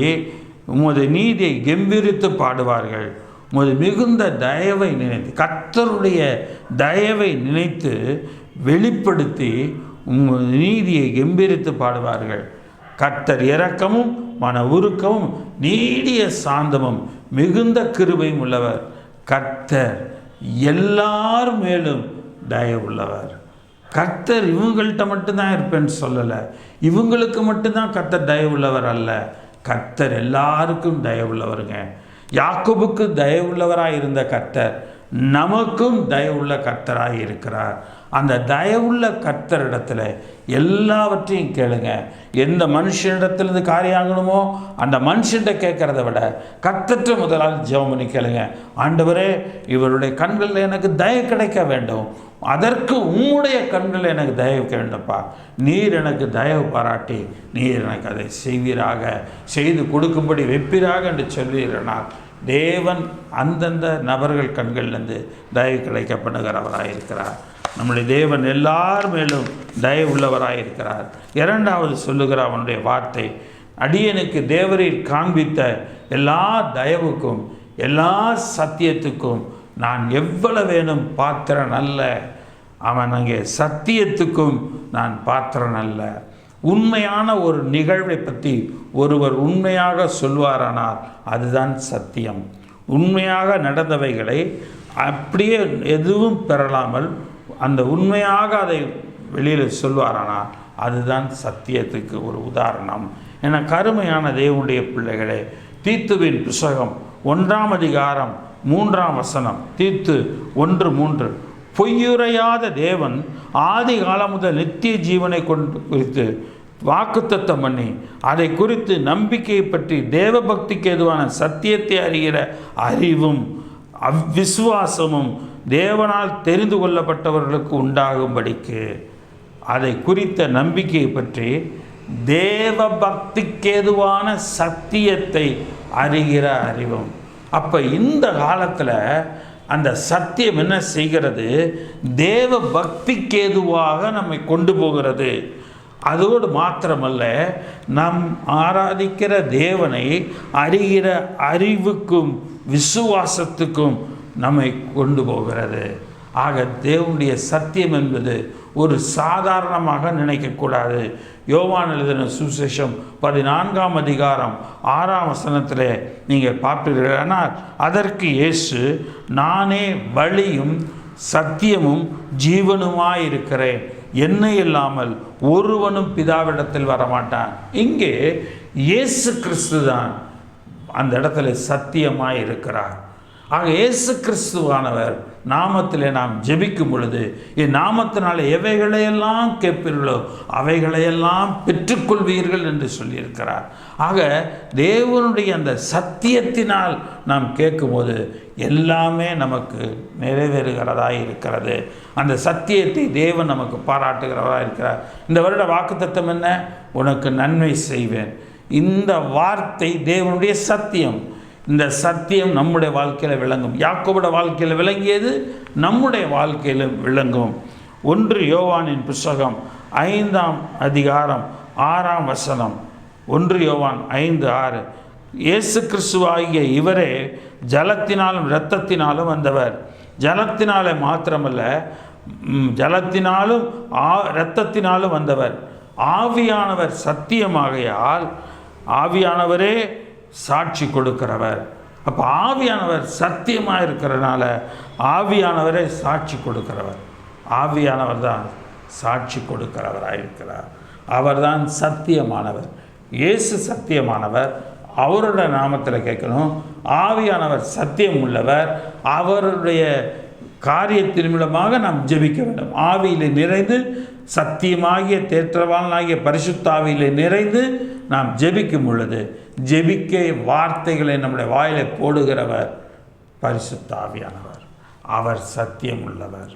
உமது நீதியை கெம்பீரித்து பாடுவார்கள். உமது மிகுந்த தயவை நினைத்து, கர்த்தருடைய தயவை நினைத்து வெளிப்படுத்தி உமது நீதியை கெம்பீரித்து பாடுவார்கள். கர்த்தர் இரக்கமும் மன உருக்கமும் நீடிய சாந்தமும் மிகுந்த கிருபையும் உள்ளவர். கர்த்தர் எல்லார் மேலும் தயவுள்ளவர். கர்த்தர் இவங்கள்ட்ட மட்டும்தான் இருப்பேன்னு சொல்லலை. இவங்களுக்கு மட்டும்தான் கர்த்தர் தயவுள்ளவர் அல்ல, கர்த்தர் எல்லாருக்கும் தயவுள்ளவருங்க. யாக்கோபுக்கு தயவுள்ளவராக இருந்த கர்த்தர் நமக்கும் தயவுள்ள கர்த்தராக இருக்கிறார். அந்த தயவுள்ள கர்த்தரிடத்துல எல்லாவற்றையும் கேளுங்க. எந்த மனுஷனிடத்துலேருந்து காரியம் ஆகணுமோ அந்த மனுஷன்கிட்ட கேட்குறத விட கர்த்தர்ட்ட முதலாவது ஜெபம் பண்ணி கேளுங்க. ஆண்டவரே, இவருடைய கண்களில் எனக்கு தயவு கிடைக்க வேண்டும், அதற்கு உம்முடைய கண்களில் எனக்கு தயவு வேண்டும்ப்பா. நீர் எனக்கு தயவு பாராட்டி நீர் எனக்கு அதை செய்வீராக, செய்து கொடுக்கும்படி வைப்பீராக என்று சொல்வீரனால் தேவன் அந்தந்த நபர்கள் கண்கள்லேருந்து தயவு கிடைக்க பண்ணுகிறவராக இருக்கிறார். நம்முடைய தேவன் எல்லார் மேலும் தயவு உள்ளவராக இருக்கிறார். இரண்டாவது சொல்லுகிற அவனுடைய வார்த்தை, அடியனுக்கு தேவரீர் காண்பித்த எல்லா தயவுக்கும் எல்லா சத்தியத்துக்கும் நான் எவ்வளவு வேணும் பாத்திரன் அல்ல. அவன் அங்கே சத்தியத்துக்கும் நான் பாத்திரன் அல்ல. உண்மையான ஒரு நிகழ்வை பற்றி ஒருவர் உண்மையாக சொல்வாரானால் அதுதான் சத்தியம். உண்மையாக நடந்தவைகளை அப்படியே எதுவும் பெறலாமல் அந்த உண்மையாக அதை வெளியில் சொல்வாரானால் அதுதான் சத்தியத்துக்கு ஒரு உதாரணம். என கருமையான தேவனுடைய பிள்ளைகளே, தீத்துவின் புஸ்தகம் 1ஆம் அதிகாரம் 3ஆம் வசனம், தீத்து 1:3, பொய்யுரையாத தேவன் ஆதி காலம் முதல் நித்திய ஜீவனை குறித்து வாக்குத்தத்தம் பண்ணி அதை குறித்து நம்பிக்கையை பற்றி தேவ பக்திக்கு எதுவான சத்தியத்தை அறிகிற அறிவும் அவ்விசுவாசமும் தேவனால் தெரிந்து கொள்ளப்பட்டவர்களுக்கு உண்டாகும்படிக்கு, அதை குறித்த நம்பிக்கையை பற்றி தேவ பக்திக்கேதுவான சத்தியத்தை அறிகிற அறிவும். அப்போ இந்த காலத்தில் அந்த சத்தியம் என்ன செய்கிறது? தேவ பக்திக்கேதுவாக நம்மை கொண்டு போகிறது. அதோடு மாத்திரமல்ல, நாம் ஆராதிக்கிற தேவனை அறிகிற அறிவுக்கும் விசுவாசத்துக்கும் நம்மை கொண்டு போகிறது. ஆக தேவனுடைய சத்தியம் என்பது ஒரு சாதாரணமாக நினைக்கக்கூடாது. யோவான் எழுதின சுவிசேஷம் 14ஆம் அதிகாரம் 6ஆம் வசனத்தில் நீங்கள் பார்ப்பீர்கள். ஆனால் அதற்கு இயேசு, நானே வழியும் சத்தியமும் ஜீவனுமாயிருக்கிறேன், என்னை இல்லாமல் ஒருவனும் பிதாவிடத்தில் வரமாட்டான். இங்கே இயேசு கிறிஸ்து தான் அந்த இடத்துல சத்தியமாய் இருக்கிறார். ஆக இயேசு கிறிஸ்துவானவர் நாமத்திலே நாம் ஜெபிக்கும் பொழுது, என் நாமத்தினாலே எவைகளையெல்லாம் கேட்பீர்களோ அவைகளையெல்லாம் பெற்றுக்கொள்வீர்கள் என்று சொல்லியிருக்கிறார். ஆக தேவனுடைய அந்த சத்தியத்தினால் நாம் கேட்கும்போது எல்லாமே நமக்கு நிறைவேறுகிறதாக இருக்கிறது. அந்த சத்தியத்தை தேவன் நமக்கு பாராட்டுகிறவராக இருக்கிறார். இந்த வருட வாக்குத்தத்தம் என்ன? உனக்கு நன்மை செய்வேன். இந்த வார்த்தை தேவனுடைய சத்தியம். இந்த சத்தியம் நம்முடைய வாழ்க்கையில் விளங்கும். யாக்கோபுடைய வாழ்க்கையில் விளங்கியது நம்முடைய வாழ்க்கையில் விளங்கும். 1 யோவானின் புஸ்தகம் 5ஆம் அதிகாரம் 6ஆம் வசனம், 1 யோவான் 5:6, இயேசு கிறிஸ்துவாகிய இவரே ஜலத்தினாலும் இரத்தத்தினாலும் வந்தவர். ஜலத்தினாலே மாத்திரமல்ல, ஜலத்தினாலும் இரத்தத்தினாலும் வந்தவர். ஆவியானவர் சத்தியமாகையால் ஆவியானவரே சாட்சி கொடுக்கிறவர். அப்போ ஆவியானவர் சத்தியமாக இருக்கிறதுனால ஆவியானவரே சாட்சி கொடுக்கிறவர். ஆவியானவர் தான் சாட்சி கொடுக்கிறவராக இருக்கிறார். அவர் தான் சத்தியமானவர். இயேசு சத்தியமானவர். அவருடைய நாமத்தில் கேட்கணும். ஆவியானவர் சத்தியம் உள்ளவர். அவருடைய காரியத்தின் மூலமாக நாம் ஜெபிக்க வேண்டும். ஆவியிலே நிறைந்து, சத்தியமாகிய தேற்றவாளனாகிய பரிசுத்த ஆவியிலே நிறைந்து நாம் ஜெபிக்கும் பொழுது, ஜெபிக்க வார்த்தைகளை நம்முடைய வாயிலை போடுகிறவர் பரிசுத்த ஆவியானவர். அவர் சத்தியம் உள்ளவர்.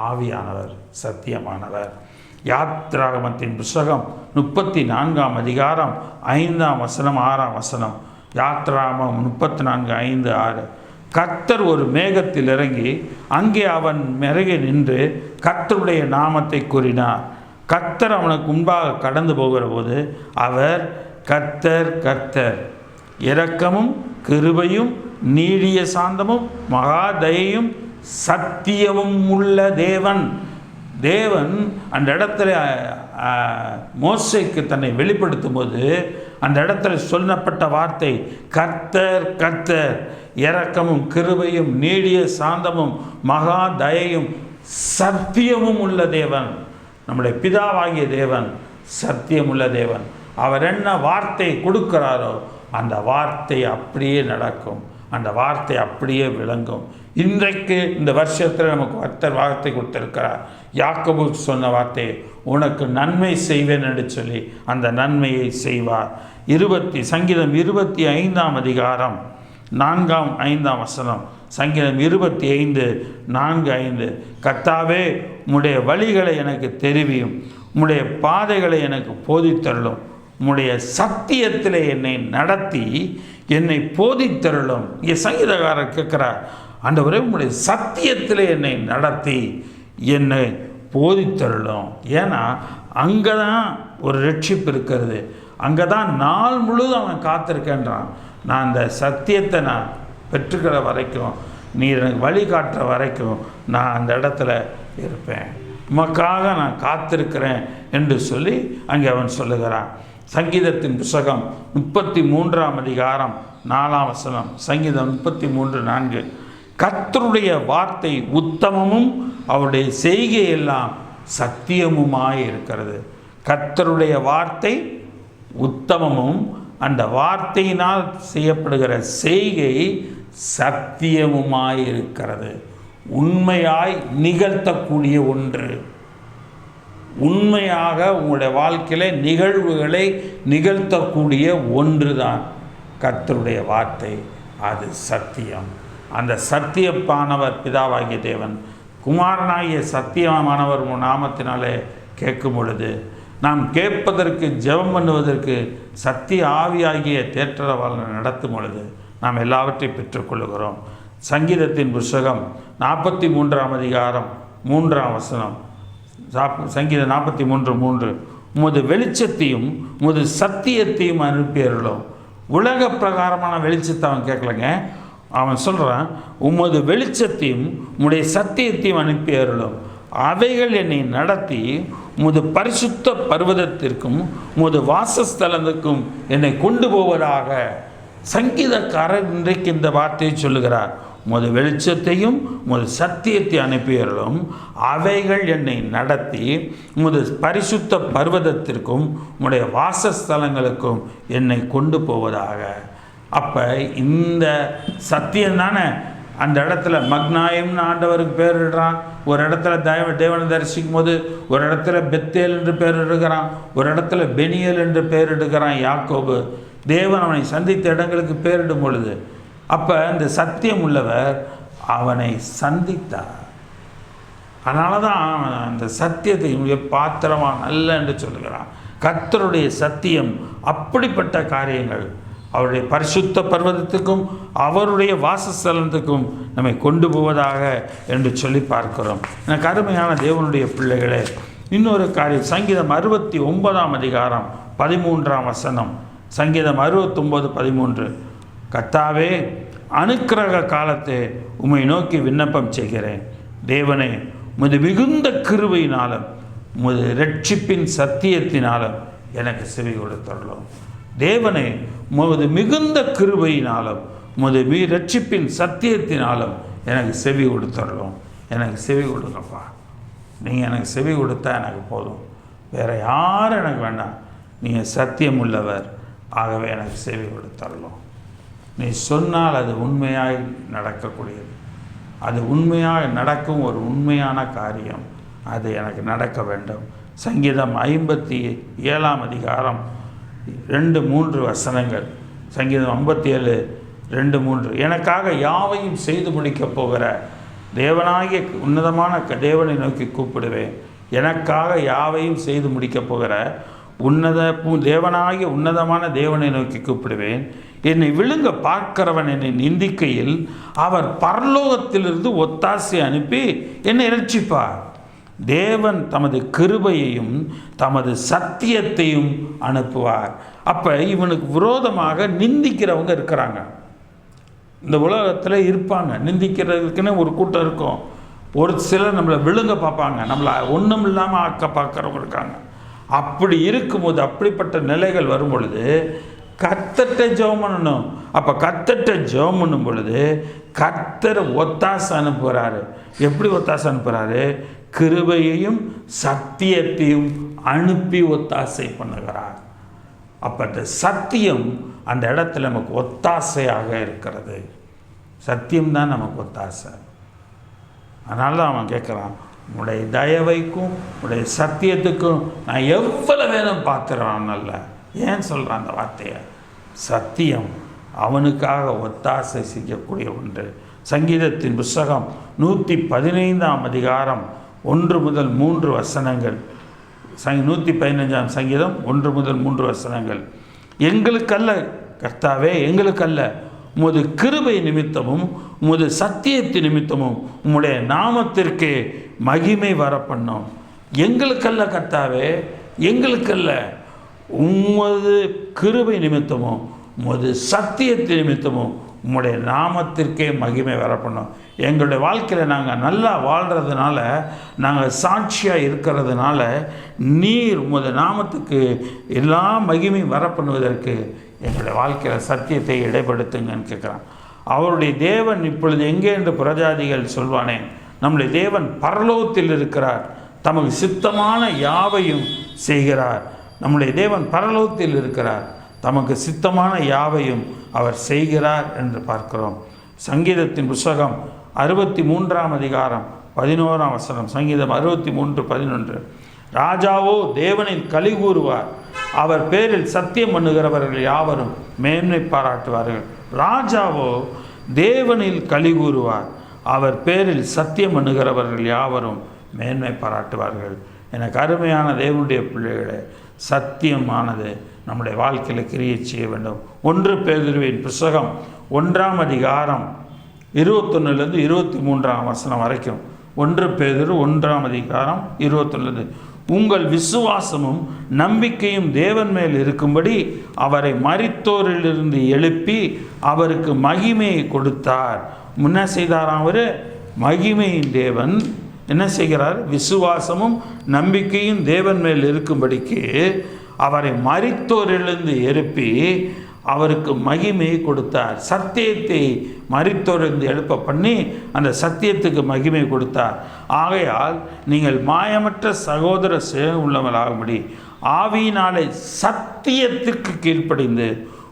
ஆவியானவர் சத்தியமானவர். யாத்ராகமத்தின் புஸ்தகம் 34ஆம் அதிகாரம் 5ஆம் வசனம் 6ஆம் வசனம், யாத்ராகமம் 34:5-6, கர்த்தர் ஒரு மேகத்தில் இறங்கி அங்கே அவன் மிறகி நின்று கர்த்தருடைய நாமத்தை கூறினார். கர்த்தர் அவனுக்கு முன்பாக கடந்து போகிற போது அவர் கர்த்தர் கர்த்தர் இரக்கமும் கிருபையும் நீடிய சாந்தமும் மகா தயையும் சத்தியமும் உள்ள தேவன். தேவன் அந்த இடத்துல மோசேக்கு தன்னை வெளிப்படுத்தும் போது அந்த இடத்துல சொல்லப்பட்ட வார்த்தை கர்த்தர் கர்த்தர் இரக்கமும் கிருபையும் நீடிய சாந்தமும் மகா தயையும் சத்தியமும் உள்ள தேவன். நம்முடைய பிதாவாகிய தேவன் சத்தியம் உள்ள தேவன். அவர் என்ன வார்த்தை கொடுக்கிறாரோ அந்த வார்த்தை அப்படியே நடக்கும், அந்த வார்த்தை அப்படியே விளங்கும். இன்றைக்கு இந்த வருஷத்தில் நமக்கு கர்த்தர் வார்த்தை கொடுத்திருக்கிறார். யாக்கோபு சொன்ன வார்த்தை, உனக்கு நன்மை செய்வேன் என்று சொல்லி அந்த நன்மையை செய்வார். சங்கீதம் 25 அதிகாரம் 4-5 வசனம். சங்கீதம் 25:4-5. கர்த்தாவே, உம்முடைய வழிகளை எனக்கு தெரிவியும், உம்முடைய பாதைகளை எனக்கு போதித்தருளும், உம்முடைய சத்தியத்தில் என்னை நடத்தி என்னை போதித்தருளும். இங்கே சங்கீதக்காரர் கேட்கிறார், ஆண்டவரே உம்முடைய சத்தியத்தில் என்னை நடத்தி என்னை போதித்தருளும். ஏன்னா அங்கே தான் ஒரு ரட்சிப்பு இருக்கிறது, அங்கே தான் நாள் முழுவதும் அவன் காத்திருக்கின்றான். நான் அந்த சத்தியத்தை நான் பெற்றுக்கிற வரைக்கும், நீ எனக்கு வழிகாட்டுற வரைக்கும் நான் அந்த இடத்துல இருப்பேன், உமக்காக நான் காத்திருக்கிறேன் என்று சொல்லி அங்கே அவன் சொல்லுகிறான். சங்கீதத்தின் புஸ்தகம் 33 அதிகாரம் 4 வசனம். சங்கீதம் 33:4. கர்த்தருடைய வார்த்தை உத்தமமும் அவருடைய செய்கையெல்லாம் சத்தியமுமாய் இருக்கிறது. கர்த்தருடைய வார்த்தை உத்தமமும் அந்த வார்த்தையினால் செய்யப்படுகிற செய்கை சத்தியமுமாய் இருக்கிறது. உண்மையாய் நிகழ்த்தக்கூடிய ஒன்று, உண்மையாக உங்களுடைய வாழ்க்கையில் நிகழ்வுகளை நிகழ்த்தக்கூடிய ஒன்று தான் கர்த்தருடைய வார்த்தை. அது சத்தியம். அந்த சத்தியப்பானவர் பிதாவாகிய தேவன், குமாரனாகிய சத்தியமானவர் நாமத்தினாலே கேட்கும் பொழுது, நாம் கேட்பதற்கு ஜெபம் பண்ணுவதற்கு சத்திய ஆவியாகிய தேற்றரவாளனை நடத்தும் பொழுது நாம் எல்லாவற்றையும் பெற்றுக்கொள்கிறோம். சங்கீதத்தின் புஸ்தகம் 43 அதிகாரம் 3 வசனம். சங்கீதம் 43:3. உமது வெளிச்சத்தையும் உமது சத்தியத்தையும் அனுப்பியருளும். உலக பிரகாரமான வெளிச்சத்தை அவன் கேட்கலங்க, அவன் சொல்கிறான், உமது வெளிச்சத்தையும் உம்முடைய சத்தியத்தையும் அனுப்பியருளும். அவைகள் என்னை நடத்தி உமது பரிசுத்த பர்வதத்திற்கும் உமது வாசஸ்தலத்துக்கும் என்னை கொண்டு போவதாக. சங்கீதக்காரர் இன்றைக்கு இந்த வார்த்தையை சொல்லுகிறார், உமது வெளிச்சத்தையும் உமது சத்தியத்தை அனுப்பியருளும். அவைகள் என்னை நடத்தி உமது பரிசுத்த பர்வதத்திற்கும் உம்முடைய வாசஸ்தலங்களுக்கும் என்னை கொண்டு போவதாக. அப்போ இந்த சத்தியம் தானே அந்த இடத்துல மக்னாயம்னு ஆண்டவருக்கு பேரிடுறான். ஒரு இடத்துல தேவனை தரிசிக்கும் போது ஒரு இடத்துல பெத்தேல் என்று பேரிடுகிறான், ஒரு இடத்துல பெனியல் என்று பேரிடுகிறான் யாக்கோபு. தேவன் அவனை சந்தித்த இடங்களுக்கு பேரிடும் பொழுது அப்போ இந்த சத்தியம் உள்ளவர் அவனை சந்தித்தார். அதனால தான் அந்த சத்தியத்தை பாத்திரமா நல்ல என்று சொல்லுகிறான். கர்த்தருடைய சத்தியம் அப்படிப்பட்ட காரியங்கள் அவருடைய பரிசுத்த பர்வதத்துக்கும் அவருடைய வாசஸ்தலத்துக்கும் நம்மை கொண்டு போவதாக என்று சொல்லி பார்க்கிறோம். எனக்கு அருமையான தேவனுடைய பிள்ளைகளே, இன்னொரு காரியம் சங்கீதம் 69 அதிகாரம் 13 வசனம். சங்கீதம் 69:13. கர்த்தாவே, அனுக்கிரக காலத்தை உம்மை நோக்கி விண்ணப்பம் செய்கிறேன். தேவனே, உமது மிகுந்த கிருபையினாலும் உமது இரட்சிப்பின் சத்தியத்தினாலும் எனக்கு செவி கொடுத்துள்ளோம். தேவனே, உமது மிகுந்த கிருபையினாலும் உமது இரட்சிப்பின் சத்தியத்தினாலும் எனக்கு செவி கொடுத்துள்ளோம். எனக்கு செவி கொடுங்கப்பா, நீங்கள் எனக்கு செவி கொடுத்தா எனக்கு போதும், வேறு யாரும் எனக்கு வேண்டாம். நீங்கள் சத்தியம் உள்ளவர், ஆகவே எனக்கு செவி கொடுத்துள்ளோம். நீ சொன்னால் அது உண்மையாய் நடக்கக்கூடியது, அது உண்மையாக நடக்கும் ஒரு உண்மையான காரியம், அது எனக்கு நடக்க வேண்டும். சங்கீதம் 57 அதிகாரம் 2-3 வசனங்கள். சங்கீதம் 57:2-3. எனக்காக யாவையும் செய்து முடிக்கப் போகிற தேவனாகிய உன்னதமான தேவனை நோக்கி கூப்பிடுவேன். எனக்காக யாவையும் செய்து முடிக்கப் போகிற தேவனாகிய உன்னதமான தேவனை நோக்கி கூப்பிடுவேன். என்னை விழுங்க பார்க்கிறவன் என்னை நிந்திக்கையில் அவர் பரலோகத்திலிருந்து ஒத்தாசை அனுப்பி என்னை இரட்சிப்பார். தேவன் தமது கிருபையையும் தமது சத்தியத்தையும் அனுப்புவார். அப்போ இவனுக்கு விரோதமாக நிந்திக்கிறவங்க இருக்கிறாங்க, இந்த உலகத்தில் இருப்பாங்க. நிந்திக்கிறதுக்குன்னு ஒரு கூட்டம் இருக்கும். ஒரு சிலர் நம்மளை விழுங்க பார்ப்பாங்க, நம்மளை ஒன்றும் இல்லாமல் ஆக்க பார்க்குறவங்க இருக்காங்க. அப்படி இருக்கும்போது, அப்படிப்பட்ட நிலைகள் வரும் பொழுது கர்த்தர்ட்ட ஜெபம் பண்ணணும். அப்போ கர்த்தர்ட்ட ஜெபம் பண்ணும் பொழுது கர்த்தர் ஒத்தாசை அனுப்புகிறாரு. எப்படி ஒத்தாசை அனுப்புகிறாரு? கிருபையையும் சத்தியத்தையும் அனுப்பி ஒத்தாசை பண்ணுகிறார். அப்போ அந்த சத்தியம் அந்த இடத்துல நமக்கு ஒத்தாசையாக இருக்கிறது. சத்தியம்தான் நமக்கு ஒத்தாசை. அதனால தான் அவன் கேட்குறான், உடைய தயவைக்கும் உடைய சத்தியத்துக்கும் நான் எவ்வளவு வேணும் பார்த்துறான்ல. ஏன் சொல்கிறான் அந்த வார்த்தையை? சத்தியம் அவனுக்காக ஒத்தாசை செய்யக்கூடிய ஒன்று. சங்கீதத்தின் புஸ்தகம் 115ஆம் அதிகாரம் 1 முதல் 3 வசனங்கள். 115ஆம் சங்கீதம் 1 முதல் 3 வசனங்கள். எங்களுக்கல்ல கர்த்தாவே, எங்களுக்கல்ல, உமது கிருபை நிமித்தமும் உமது சத்தியத்தின் நிமித்தமும் உம்முடைய நாமத்திற்கு மகிமை வர பண்ணோம். எங்களுக்கல்ல கர்த்தாவே, எங்களுக்கல்ல, உமது கிருபை நிமித்தமும் உமது சத்தியத்தின் நிமித்தமும் உம்முடைய நாமத்திற்கே மகிமை வர பண்ணோம். எங்களுடைய வாழ்க்கையில் நாங்கள் நல்லா வாழ்கிறதுனால, நாங்கள் சாட்சியாக இருக்கிறதுனால, நீர் உமது நாமத்துக்கு எல்லா மகிமையும் வர பண்ணுவதற்கு எங்களுடைய வாழ்க்கையில் சத்தியத்தை இடைப்படுத்துங்கன்னு கேட்குறான். அவருடைய தேவன் இப்பொழுது எங்கே என்று பிரஜாதிகள் சொல்வானே, நம்முடைய தேவன் பரலோகத்தில் இருக்கிறார், தமக்கு சித்தமான யாவையும் செய்கிறார். நம்முடைய தேவன் பரலோகத்தில் இருக்கிறார், தமக்கு சித்தமான யாவையும் அவர் செய்கிறார் என்று பார்க்கிறோம். சங்கீதத்தின் புஸ்தகம் 63ஆம் அதிகாரம் 11ஆம் வசனம். சங்கீதம் 63:11. ராஜாவோ தேவனில் களி கூறுவார், அவர் பேரில் சத்தியம் பண்ணுகிறவர்கள் யாவரும் மேன்மை பாராட்டுவார்கள். ராஜாவோ தேவனில் களி கூறுவார், அவர் பேரில் சத்தியம் பண்ணுகிறவர்கள் யாவரும் மேன்மை பாராட்டுவார்கள். எனக்கு அருமையான தேவனுடைய பிள்ளைகளே, சத்தியமானது நம்முடைய வாழ்க்கையில் கிரியை செய்ய வேண்டும். 1 பேதுருவின் புஸ்தகம் 1ஆம் அதிகாரம் 21லேருந்து 23ஆம் வசனம் வரைக்கும். 1 பேதுரு 1ஆம் அதிகாரம் 21. உங்கள் விசுவாசமும் நம்பிக்கையும் தேவன் மேல் இருக்கும்படி அவரை மரித்தோரிலிருந்து எழுப்பி அவருக்கு மகிமையை கொடுத்தார். முன்ன செய்தாராம் அவர்? மகிமையின் தேவன் என்ன செய்கிறார்? விசுவாசமும் நம்பிக்கையும் தேவன் மேல் இருக்கும்படிக்கு அவரை மரித்தோரிலிருந்து எழுப்பி அவருக்கு மகிமையை கொடுத்தார். சத்தியத்தை மரித்தோரிலிருந்து எழுப்ப பண்ணி அந்த சத்தியத்துக்கு மகிமை கொடுத்தார். ஆகையால் நீங்கள் மாயமற்ற சகோதர சேவை உள்ளவர்களாகும்படி ஆவியினாலே சத்தியத்திற்கு கீழ்ப்படிந்து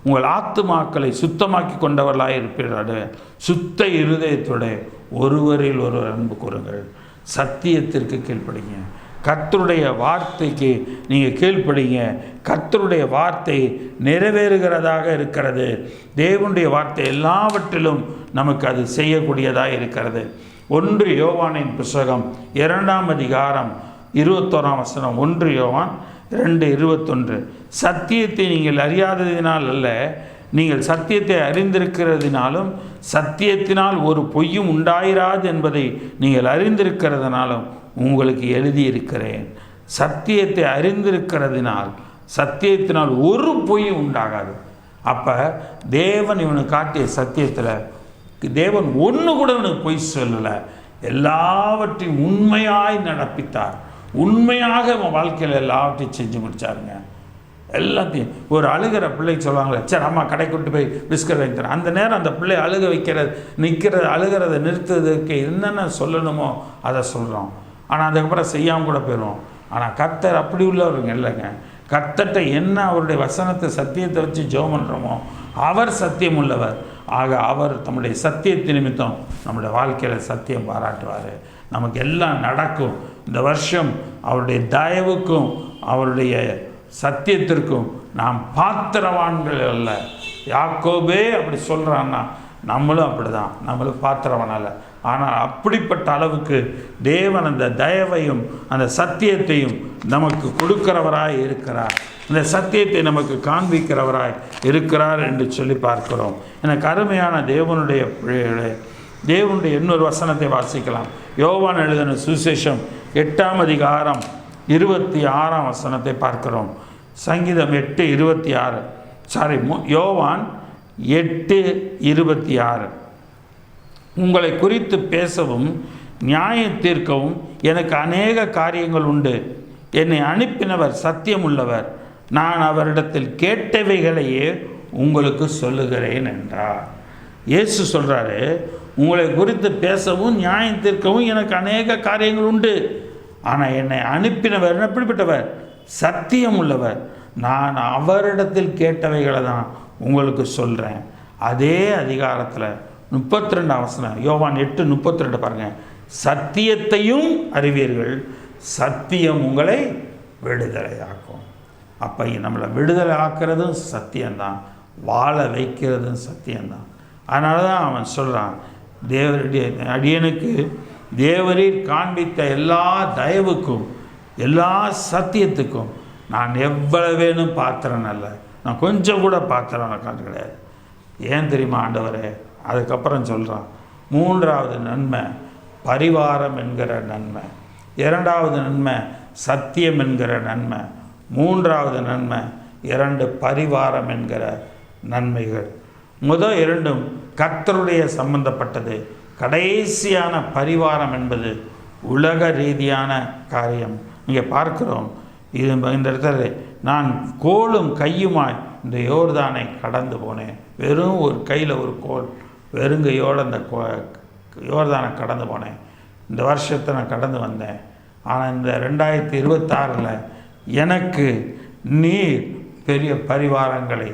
உங்கள் ஆத்துமாக்களை சுத்தமாக்கி கொண்டவர்களாக இருப்பீர்கள். சுத்த இருதயத்தோட ஒருவரில் ஒருவர் அன்பு கூறுங்கள். சத்தியத்திற்கு கீழ்ப்படிங்க. கர்த்தருடைய வார்த்தைக்கு நீங்கள் கீழ்ப்படிங்க. கர்த்தருடைய வார்த்தை நிறைவேறுகிறதாக இருக்கிறது. தேவனுடைய வார்த்தை எல்லாவற்றிலும் நமக்கு அது செய்யக்கூடியதாக இருக்கிறது. 1 யோவானின் புஸ்தகம் 2ஆம் அதிகாரம் 21ஆம் வசனம். 1 யோவான் 2:21. சத்தியத்தை நீங்கள் அறியாததினால் அல்ல, நீங்கள் சத்தியத்தை அறிந்திருக்கிறதினாலும் சத்தியத்தினால் ஒரு பொய்யும் உண்டாயிராது என்பதை நீங்கள் அறிந்திருக்கிறதுனாலும் உங்களுக்கு எழுதியிருக்கிறேன். சத்தியத்தை அறிந்திருக்கிறதினால் சத்தியத்தினால் ஒரு பொய்யும் உண்டாகாது. அப்போ தேவன் இவனுக்கு காட்டிய சத்தியத்தில் தேவன் ஒன்று கூட இவனுக்கு பொய் சொல்லலை, எல்லாவற்றையும் உண்மையாய் நடப்பித்தார். உண்மையாக அவன் வாழ்க்கையில் எல்லாவற்றையும் செஞ்சு முடித்தாருங்க. எல்லாத்தையும். ஒரு அழுகிற பிள்ளைக்கு சொல்லுவாங்களே, சரி அம்மா கடை கொண்டு போய் பிஸ்கட் வாங்கி தரேன். அந்த நேரம் அந்த பிள்ளை அழுக வைக்கிறது, அழுகிறத நிறுத்துறதுக்கு என்னென்ன சொல்லணுமோ அதை சொல்கிறோம். ஆனால் அதுக்கப்புறம் செய்யாமல் கூட போயிடுவோம். ஆனால் கர்த்தர் அப்படி உள்ளவருங்க இல்லைங்க. கர்த்தர்கிட்ட என்ன அவருடைய வசனத்தை சத்தியத்தை வச்சு ஜெபம் பண்ணுறோமோ அவர் சத்தியம் உள்ளவர். ஆக அவர் தம்முடைய சத்தியத்தை நிமித்தம் நம்முடைய வாழ்க்கையில் சத்தியம் பாராட்டுவார். நமக்கு எல்லாம் நடக்கும். இந்த வருஷம் அவருடைய தயவுக்கும் அவருடைய சத்தியத்திற்கும் நாம் பாத்திரவான்கள் அல்ல. யாக்கோபே அப்படி சொல்கிறான்னா நம்மளும் அப்படி தான், நம்மளும் பாத்திரவான் அல்ல. ஆனால் அப்படிப்பட்ட அளவுக்கு தேவன் அந்த தயவையும் அந்த சத்தியத்தையும் நமக்கு கொடுக்கிறவராய் இருக்கிறார். இந்த சத்தியத்தை நமக்கு காண்பிக்கிறவராய் இருக்கிறார் என்று சொல்லி பார்க்கிறோம். எனக்கு அருமையான தேவனுடைய பிள்ளைகளே, தேவனுடைய இன்னொரு வசனத்தை வாசிக்கலாம். யோவான் எழுதின சுவிசேஷம் 8ஆம் அதிகாரம் 26ஆம் வசனத்தை பார்க்கிறோம். சங்கீதம் 8:26 யோவான் 8:26. உங்களை குறித்து பேசவும் நியாயம் தீர்க்கவும் எனக்கு அநேக காரியங்கள் உண்டு. என்னை அனுப்பினவர் சத்தியம் உள்ளவர். நான் அவரிடத்தில் கேட்டவைகளையே உங்களுக்கு சொல்லுகிறேன் என்றார். இயேசு சொல்கிறாரு, உங்களை குறித்து பேசவும் நியாயம் தீர்க்கவும் எனக்கு அநேக காரியங்கள் உண்டு. ஆனால் என்னை அனுப்பினவர் எப்படிப்பட்டவர்? சத்தியம் உள்ளவர். நான் அவரிடத்தில் கேட்டவைகளை தான் உங்களுக்கு சொல்கிறேன். அதே அதிகாரத்தில் 32ஆம் வசனம் யோவான் 8:32 பாருங்கள். சத்தியத்தையும் அறிவீர்கள், சத்தியம் உங்களை விடுதலையாக்கும். அப்போ நம்மளை விடுதலை ஆக்கிறதும் சத்தியம்தான், வாழ வைக்கிறதும் சத்தியம்தான். அதனால தான் அவன் சொல்கிறான், அடியனுக்கு தேவரீர் காண்பித்த எல்லா தயவுக்கும் எல்லா சத்தியத்துக்கும் நான் எவ்வளவேனும் பாத்திரம் அல்ல. நான் கொஞ்சம் கூட பாத்திரம் கிடையாது. ஏன் தெரியுமா ஆண்டவரே? அதுக்கப்புறம் சொல்கிறான், 3வது நன்மை பரிவாரம் என்கிற நன்மை, 2வது நன்மை சத்தியம் என்கிற நன்மை, 3வது நன்மை 2 பரிவாரம் என்கிற நன்மைகள். முதல் 2ம் கர்த்தருடைய சம்பந்தப்பட்டது. கடைசியான பரிவாரம் என்பது உலக ரீதியான காரியம். இங்கே பார்க்கிறோம், இது இந்த இடத்துல நான் கோலும் கையுமாய் இந்த யோர்தானை கடந்து போனேன். வெறும் ஒரு கையில் ஒரு கோல், வெறுங்கையோடு அந்த யோர்தானை கடந்து போனேன். இந்த வருஷத்தை நான் கடந்து வந்தேன். ஆனால் இந்த 2026 எனக்கு நீர் பெரிய பரிவாரங்களை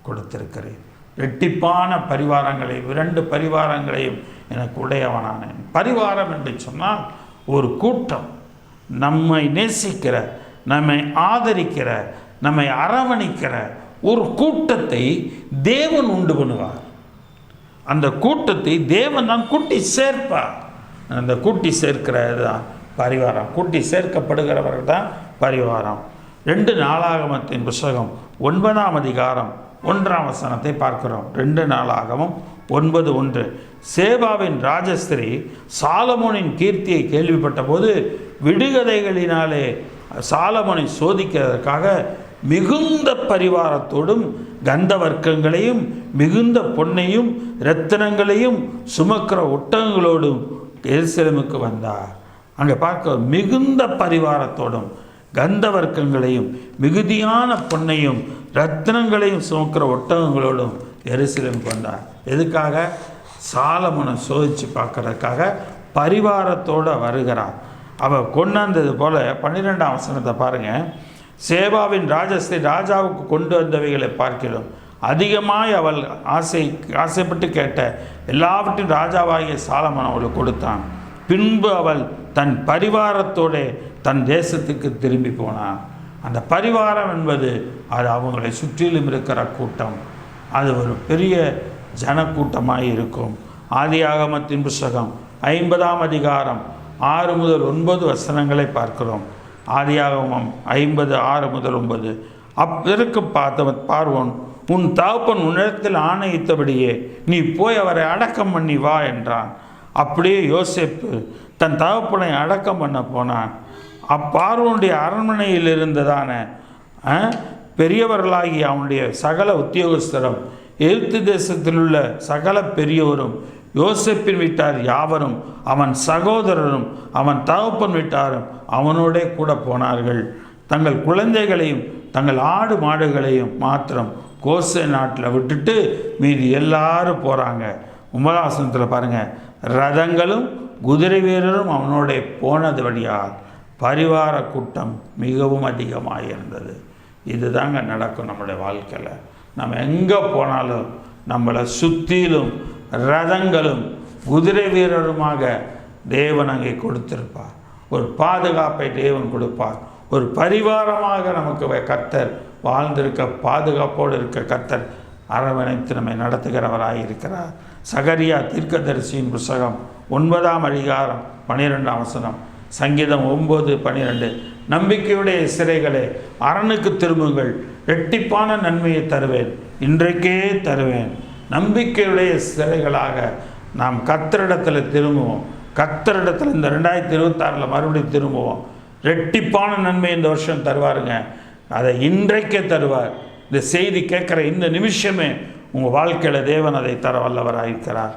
கொடுத்திருக்கிறேன். ரெட்டிப்பான பரிவாரங்களை, 2 பரிவாரங்களையும் எனக்கு உடையவனானேன். பரிவாரம் என்று சொன்னால் ஒரு கூட்டம், நம்மை நேசிக்கிற, நம்மை ஆதரிக்கிற, நம்மை அரவணிக்கிற ஒரு கூட்டத்தை தேவன் உண்டு பண்ணுவார். அந்த கூட்டத்தை தேவன் தான் கூட்டி சேர்ப்பார். அந்த கூட்டி சேர்க்கிறது தான் பரிவாரம். கூட்டி சேர்க்கப்படுகிறவர்கள் தான் பரிவாரம். 2 நாளாகமத்தின் புஸ்தகம் 9ஆம் அதிகாரம் 1ஆம் வசனத்தை பார்க்கிறோம். 2 நாளாகமம் 9:1. சேபாவின் ராஜஸ்திரி சாலமோனின் கீர்த்தியை கேள்விப்பட்ட போது விடுகதைகளினாலே சாலமோனை சோதிக்கிறதற்காக மிகுந்த பரிவாரத்தோடும் கந்தவர்க்கங்களையும் மிகுந்த பொன்னையும் இரத்தினங்களையும் சுமக்கிற ஒட்டகங்களோடும் எருசலேமுக்கு வந்தார். அங்கே பார்க்க மிகுந்த பரிவாரத்தோடும் கந்தவர்க்கங்களையும் மிகுதியான பொன்னையும் ரத்தினங்களையும் சுமக்கிற ஒட்டகங்களோடும் எருசலேமுக்கு வந்தார். எதுக்காக? சாலமோனை சோதித்து பார்க்கறதுக்காக பரிவாரத்தோடு வருகிறார். அவள் கொண்டாந்தது போல் 12ஆம் வசனத்தை பாருங்கள். சேபாவின் ராஜஸ்திரி ராஜாவுக்கு கொண்டு வந்தவைகளை பார்க்கிறோம். அதிகமாய் அவள் ஆசைப்பட்டு கேட்ட எல்லாவற்றையும் ராஜாவாகிய சாலமோன் அவளுக்கு கொடுத்தான். பின்பு அவள் தன் பரிவாரத்தோடு தன் தேசத்துக்கு திரும்பி போனான். அந்த பரிவாரம் என்பது அது அவங்களை சுற்றிலும் இருக்கிற கூட்டம். அது ஒரு பெரிய ஜனக்கூட்டமாக இருக்கும். ஆதியாகமத்தின் புஸ்தகம் 50ஆம் அதிகாரம் 6 முதல் 9 வசனங்களை பார்க்கிறோம். ஆதியாகமம் 50 6 முதல் 9. அப்பெருக்கு பார்வோன், உன் தகப்பன் உன்னிடத்தில் ஆணையித்தபடியே நீ போய் அவரை அடக்கம் பண்ணி வா என்றான். அப்படியே யோசேப்பு தன் தகப்பனை அடக்கம் பண்ண போனான். அப்பார்வனுடைய அரண்மனையில் இருந்ததான பெரியவர்களாகி அவனுடைய சகல உத்தியோகஸ்தரும் எகிப்து தேசத்தில் உள்ள சகல பெரியோரும் யோசேப்பின் வீட்டார் யாவரும் அவன் சகோதரரும் அவன் தகப்பன் வீட்டாரும் அவனோடே கூட போனார்கள். தங்கள் குழந்தைகளையும் தங்கள் ஆடு மாடுகளையும் மாத்திரம் கோசே நாட்டில் விட்டுட்டு மீதி எல்லாரும் போகிறாங்க. 9ஆம் வசனத்தில் பாருங்கள், ரதங்களும் குதிரை வீரரும் அவனோட போனது வழியால் பரிவார கூட்டம் மிகவும் அதிகமாக இருந்தது. இது தாங்க நடக்கும் நம்முடைய வாழ்க்கையில். நம்ம எங்கே போனாலும் நம்மளை சுற்றிலும் ரதங்களும் குதிரை வீரருமாக தேவன் அங்கே கொடுத்திருப்பார். ஒரு பாதுகாப்பை தேவன் கொடுப்பார். ஒரு பரிவாரமாக நமக்கு கர்த்தர் வாழ்ந்திருக்க, பாதுகாப்போடு இருக்க கர்த்தர் அரவணைத்து நம்மை நடத்துகிறவராக இருக்கிறார். சகரியா தீர்க்கதரிசியின் புஸ்தகம் 9ஆம் அதிகாரம் 12ஆம் வசனம், சங்கீதம் 9:12. நம்பிக்கையுடைய சிறைகளே அரணுக்கு திரும்புங்கள், இரட்டிப்பான நன்மையை தருவேன், இன்றைக்கே தருவேன். நம்பிக்கையுடைய சிறைகளாக நாம் கர்த்தரிடத்தில் திரும்புவோம். கர்த்தரிடத்தில் இந்த 2026 மறுபடியும் திரும்புவோம். ரெட்டிப்பான நன்மை இந்த வருஷம் தருவாருங்க. அதை இன்றைக்கே தருவார். இந்த செய்தி கேட்குற இந்த நிமிஷமே உங்கள் வாழ்க்கையில் தேவன் அதை தர வல்லவராயிருக்கிறார்.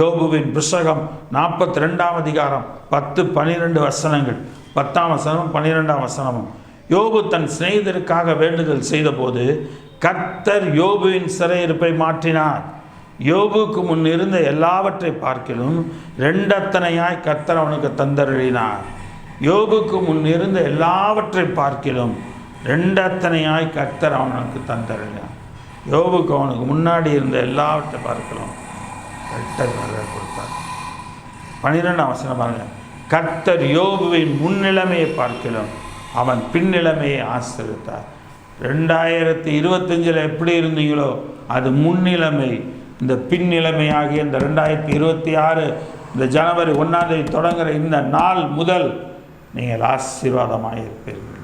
யோபுவின் புஸ்தகம் 42ஆம் அதிகாரம் 10-12 வசனங்கள், 10ஆம் வசனமும் 12ஆம் வசனமும். யோபு தன் சிநேகிதருக்காக வேண்டுதல் செய்தபோது கர்த்தர் யோபுவின் சிறையிருப்பை மாற்றினார். யோபுக்கு முன் இருந்த எல்லாவற்றை பார்க்கிலும் 2 அத்தனையாய் கர்த்தர் அவனுக்கு தந்தருளினார். யோபுக்கு முன் இருந்த எல்லாவற்றை பார்க்கிலும் 2 அத்தனையாய் கர்த்தர் அவனுக்கு தந்தருளினார். யோபுக்கு அவனுக்கு முன்னாடி இருந்த எல்லாவற்றை பார்க்கலாம் கொடுத்தார். 12ஆம் வசனம் பாருங்க. கர்த்தர் யோபுவின் முன்னிலைமையை பார்க்கலாம், அவன் பின்னிலைமையை ஆசீர்வதித்தார். 2025 எப்படி இருந்தீங்களோ அது முன்னிலைமை. இந்த பின்னிலைமையாகிய இந்த 2026 இந்த ஜனவரி 1ஆம் தேதி தொடங்குகிற இந்த நாள் முதல் நீங்கள் ஆசீர்வாதமாக இருப்பீர்கள்.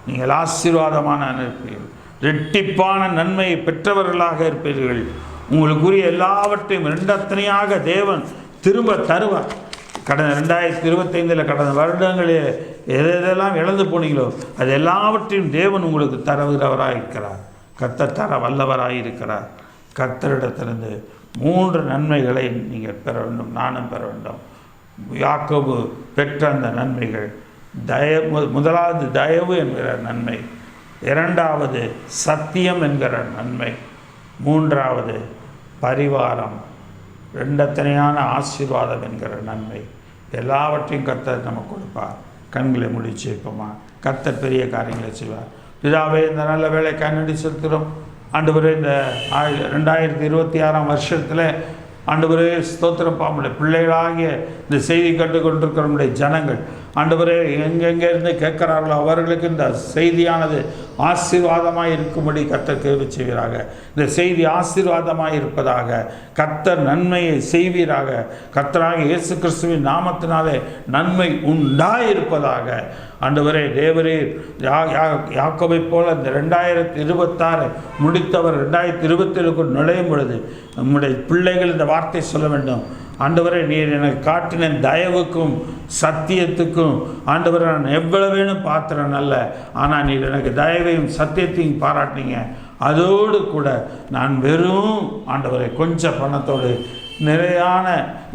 நீங்கள் ஆசீர்வாதமான இருப்பீர்கள். ரெட்டிப்பான நன்மையை பெற்றவர்களாக இருப்பீர்கள். உங்களுக்குரிய எல்லாவற்றையும் 2 அத்தனையாக தேவன் திரும்ப தருவார். கடந்த 2025 கடந்த வருடங்களில் எதெல்லாம் இழந்து போனீங்களோ அது எல்லாவற்றையும் தேவன் உங்களுக்கு தருகிறவராக இருக்கிறார். கர்த்தர் தர வல்லவராக இருக்கிறார். கர்த்தரிடத்திலிருந்து 3 நன்மைகளை நீங்கள் பெற வேண்டும், நானும் பெற வேண்டும். யாக்கோபு பெற்ற அந்த நன்மைகள் முதலாவது தயவு என்கிற நன்மை, 2வது சத்தியம் என்கிற நன்மை, 3வது பரிவாரம், 2 அத்தனையான ஆசீர்வாதம் என்கிற நன்மை. எல்லாவற்றையும் கர்த்தர் நமக்கு கொடுப்பார். கண்களை முடிச்சு வைப்போமா? கர்த்தர் பெரிய காரியங்களை செய்வார். பிதாவே, இந்த நல்ல வேலைக்காக நன்றி செலுத்துகிறோம் ஆண்டவரே. இந்த 2026ஆம் வருஷத்தில் ஆண்டவரே ஸ்தோத்திரம். நம்முடைய பிள்ளைகளாகிய இந்த செய்தி கற்றுக்கொண்டிருக்கிற நம்முடைய ஜனங்கள் ஆண்டவரே எங்கெங்கே இருந்து கேட்குறார்களோ அவர்களுக்கு இந்த செய்தியானது ஆசீர்வாதமாக இருக்கும்படி கர்த்தர் கிருபை செய்வீராக. இந்த செய்தி ஆசீர்வாதமாக இருப்பதாக, கர்த்தர் நன்மையை செய்வீராக. கர்த்தராகிய இயேசு கிறிஸ்துவின் நாமத்தினாலே நன்மை உண்டாயிருப்பதாக. ஆண்டவரே தேவரீர் யாக்கோபை போல இந்த 2026 முடித்தவர் 2027 நுழையும் பொழுது நம்முடைய பிள்ளைகள் இந்த வார்த்தை சொல்ல வேண்டும். ஆண்டவரே, நீர் எனக்கு காட்டின தயவுக்கும் சத்தியத்துக்கும் ஆண்டவரை நான் எவ்வளவேனும் பாத்திரம் அல்ல, ஆனால் நீர் எனக்கு தயவையும் சத்தியத்தையும் பாராட்டினீங்க. அதோடு கூட நான் வெறும் ஆண்டவரை கொஞ்சம் பணத்தோடு நிறையான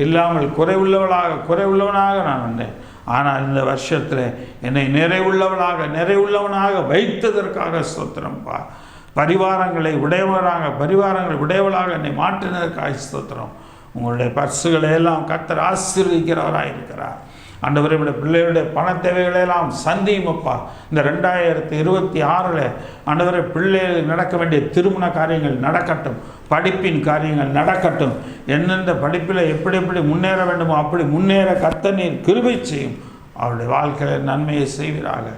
இல்லாமல் குறைவுள்ளவனாக நான் வந்தேன். ஆனால் இந்த வருஷத்தில் என்னை நிறைவுள்ளவனாக வைத்ததற்காக ஸ்தோத்திரம்ப்பா. பரிவாரங்களை உடையவளாக என்னை மாற்றினதற்காக ஸ்தோத்திரம். உங்களுடைய பர்சுகளை எல்லாம் கர்த்தர் ஆசீர்வதிக்கிறவராக இருக்கிறார். ஆண்டவரே, பிள்ளைகளுடைய பண தேவைகளெல்லாம் சந்தியுமப்பா. இந்த 2026 ஆண்டவரே பிள்ளைகளுக்கு நடக்க வேண்டிய திருமண காரியங்கள் நடக்கட்டும், படிப்பின் காரியங்கள் நடக்கட்டும். எந்தெந்த படிப்பில் எப்படி முன்னேற வேண்டுமோ அப்படி முன்னேற கர்த்தர் நீர் கிருபை செய்யும். அவருடைய வாழ்க்கையில் நன்மையை செய்வீராக.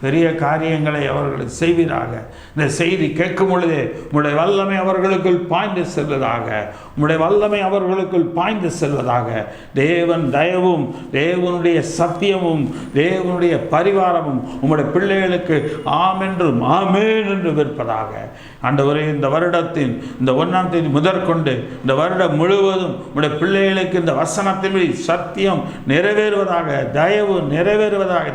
பெரிய காரியங்களை அவர்களுக்கு செய்வீராக. இந்த செய்தி கேட்கும் பொழுதே உம்முடைய வல்லமை அவர்களுக்குள் பாய்ந்து செல்வதாக. உம்முடைய வல்லமை அவர்களுக்குள் பாய்ந்து செல்வதாக. தேவன் தயவும் தேவனுடைய சத்தியமும் தேவனுடைய பரிவாரமும் உம்முடைய பிள்ளைகளுக்கு ஆமென்றும் ஆமேன் என்று விற்பதாக. ஆண்டவரே, இந்த வருடத்தின் இந்த 1ஆம் தேதி முதற்கொண்டு இந்த வருடம் முழுவதும் உம்முடைய பிள்ளைகளுக்கு இந்த வசனத்தின்படி சத்தியம் நிறைவேறுவதாக, தயவு நிறைவேறுவதாக.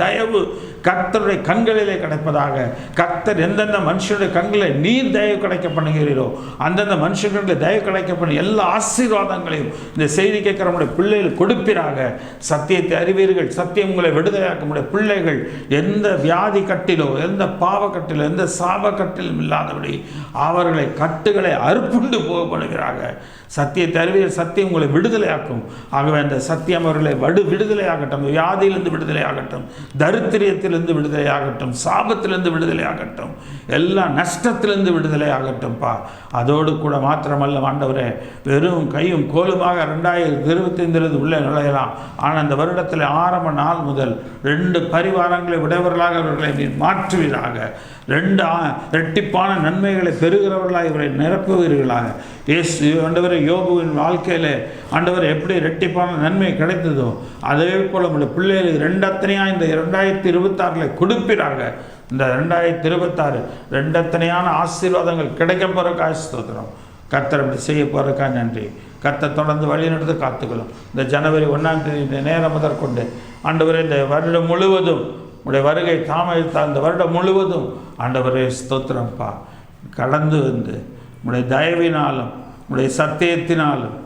தயவு கர்த்தருடைய கண்களிலே கிடைப்பதாக. கர்த்தர் எந்தெந்த மனுஷனுடைய கண்களை நீர் தயவு கிடைக்க பண்ணுகிறீரோ அந்தந்த மனுஷர்களுடைய தயவு கிடைக்க பண்ணி எல்லா ஆசீர்வாதங்களையும் இந்த செய்தி கேட்கிற நம்முடைய பிள்ளைகள் கொடுப்பீராக. சத்தியத்தை அறிவீர்கள், சத்தியம் உங்களை விடுதலையாக்க. நம்முடைய பிள்ளைகள் எந்த வியாதி கட்டிலோ எந்த பாவ கட்டிலோ எந்த சாப கட்டிலும் இல்லாதபடி அவர்களை கட்டுகளை அறுப்புண்டு போக பண்ணுகிறாங்க. சத்தியத்தை அறிவியல் சத்தியம் உங்களை விடுதலையாக்கும். ஆகவே அந்த சத்தியம் அவர்களை விடுதலையாகட்டும், வியாதியிலிருந்து விடுதலையாகட்டும், தரித்திரியத்திலிருந்து விடுதலையாகட்டும், சாபத்திலிருந்து விடுதலையாகட்டும், எல்லா நஷ்டத்திலிருந்து விடுதலையாகட்டும்ப்பா. அதோடு கூட மாத்திரமல்ல ஆண்டவரே, வெறும் கையும் கோலுமாக 2025 உள்ளே நுழையலாம். ஆனால் அந்த வருடத்தில் ஆரம்ப நாள் முதல் 2 பரிவாரங்களை உடையவர்களாக அவர்களை நீர் மாற்றுவீராக. 2 இரட்டிப்பான நன்மைகளை பெறுகிறவர்களாக இவரை நிரப்புவீர்களாக. இயேசு ஆண்டவரை யோபுவின் வாழ்க்கையில் ஆண்டவர் எப்படி இரட்டிப்பான நன்மை கிடைத்ததோ அதே போல் நம்முடைய பிள்ளைகளுக்கு 2 அத்தனையாக இந்த 2026 கொடுப்பீராக. இந்த 2026 2 அத்தனையான ஆசீர்வாதங்கள் கிடைக்க போகிறக்காக ஸ்தோத்திரம். கர்த்தர் அப்படி செய்ய போகிறக்காக நன்றி. கர்த்தர் தொடர்ந்து வழிநடத்தி காத்துக்கொள்ளும். இந்த ஜனவரி 1ஆம் தேதி இந்த நேரம் முதற்கொண்டு ஆண்டவரே, இந்த வருடம் முழுவதும் உடைய வருகை தாமதித்த அந்த வருடம் முழுவதும் ஆண்டவரே ஸ்தோத்திரம்ப்பா, கடந்து வந்து உடைய தயவினாலும் உடைய சத்தியத்தினாலும்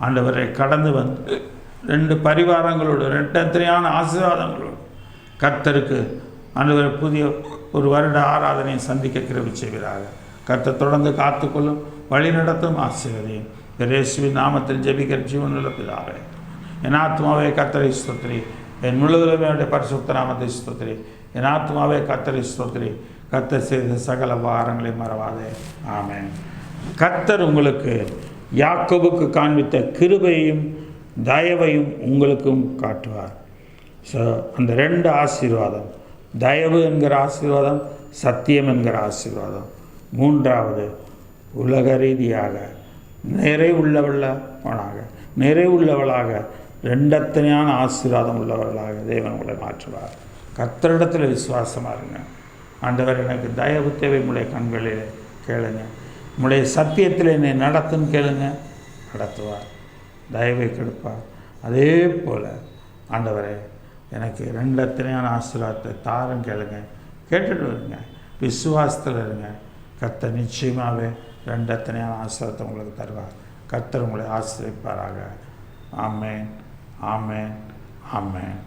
ஆண்டவரை கடந்து வந்து 2 பரிவாரங்களோடு 2 எத்தனையான ஆசீர்வாதங்களோடு கர்த்தருக்கு ஆண்டவரை புதிய ஒரு வருட ஆராதனையை சந்திக்க கிருபை செய்வீராக. கர்த்தர் தொடர்ந்து காத்துக்கொள்ளும், வழி நடத்தும், ஆசீர்வதியும். இயேசுவின் நாமத்தில் ஜெபிக்கிற ஜீவனுள்ள பிதாவே, என் ஆத்மாவே கர்த்தரை ஸ்தோத்திரி, என் முழுவதுமே அவருடைய பரிசுத்த நாமத்தை ஸ்தோத்திரி. என் ஆத்மாவே கர்த்தரை ஸ்தோத்திரி, கர்த்தர் செய்த சகல உபகாரங்களை மறவாதே. ஆமென். கர்த்தர் உங்களுக்கு யாக்கோபுக்கு காண்பித்த கிருபையையும் தயவையும் உங்களுக்கும் காட்டுவார். ஸோ அந்த 2 ஆசீர்வாதம், தயவு என்கிற ஆசீர்வாதம், சத்தியம் என்கிற ஆசீர்வாதம். 3வது உலக ரீதியாக நிறைவுள்ளவளாக 2 எத்தனையான ஆசீர்வாதம் உள்ளவர்களாக தேவன் உங்களை மாற்றுவார். கர்த்தரிடத்தில் விசுவாசமாக இருங்க. ஆண்டவர், எனக்கு தயவு தேவை, உடைய கண்களில் கேளுங்க, உடைய சத்தியத்தில் என்னை நடத்துன்னு கேளுங்க, நடத்துவார், தயவை கொடுப்பார். அதே போல் ஆண்டவரே, எனக்கு 2 எத்தனையான ஆசீர்வாதத்தை தாரம் கேளுங்க, கேட்டுட்டு வருங்க, விசுவாசத்தில் இருங்க. கர்த்தர் நிச்சயமாகவே 2 எத்தனையான ஆசீர்வாதத்தை உங்களுக்கு தருவார். கர்த்தர் உங்களை ஆசீர்வதிப்பாராக. ஆமென், ஆமென், ஆமென்.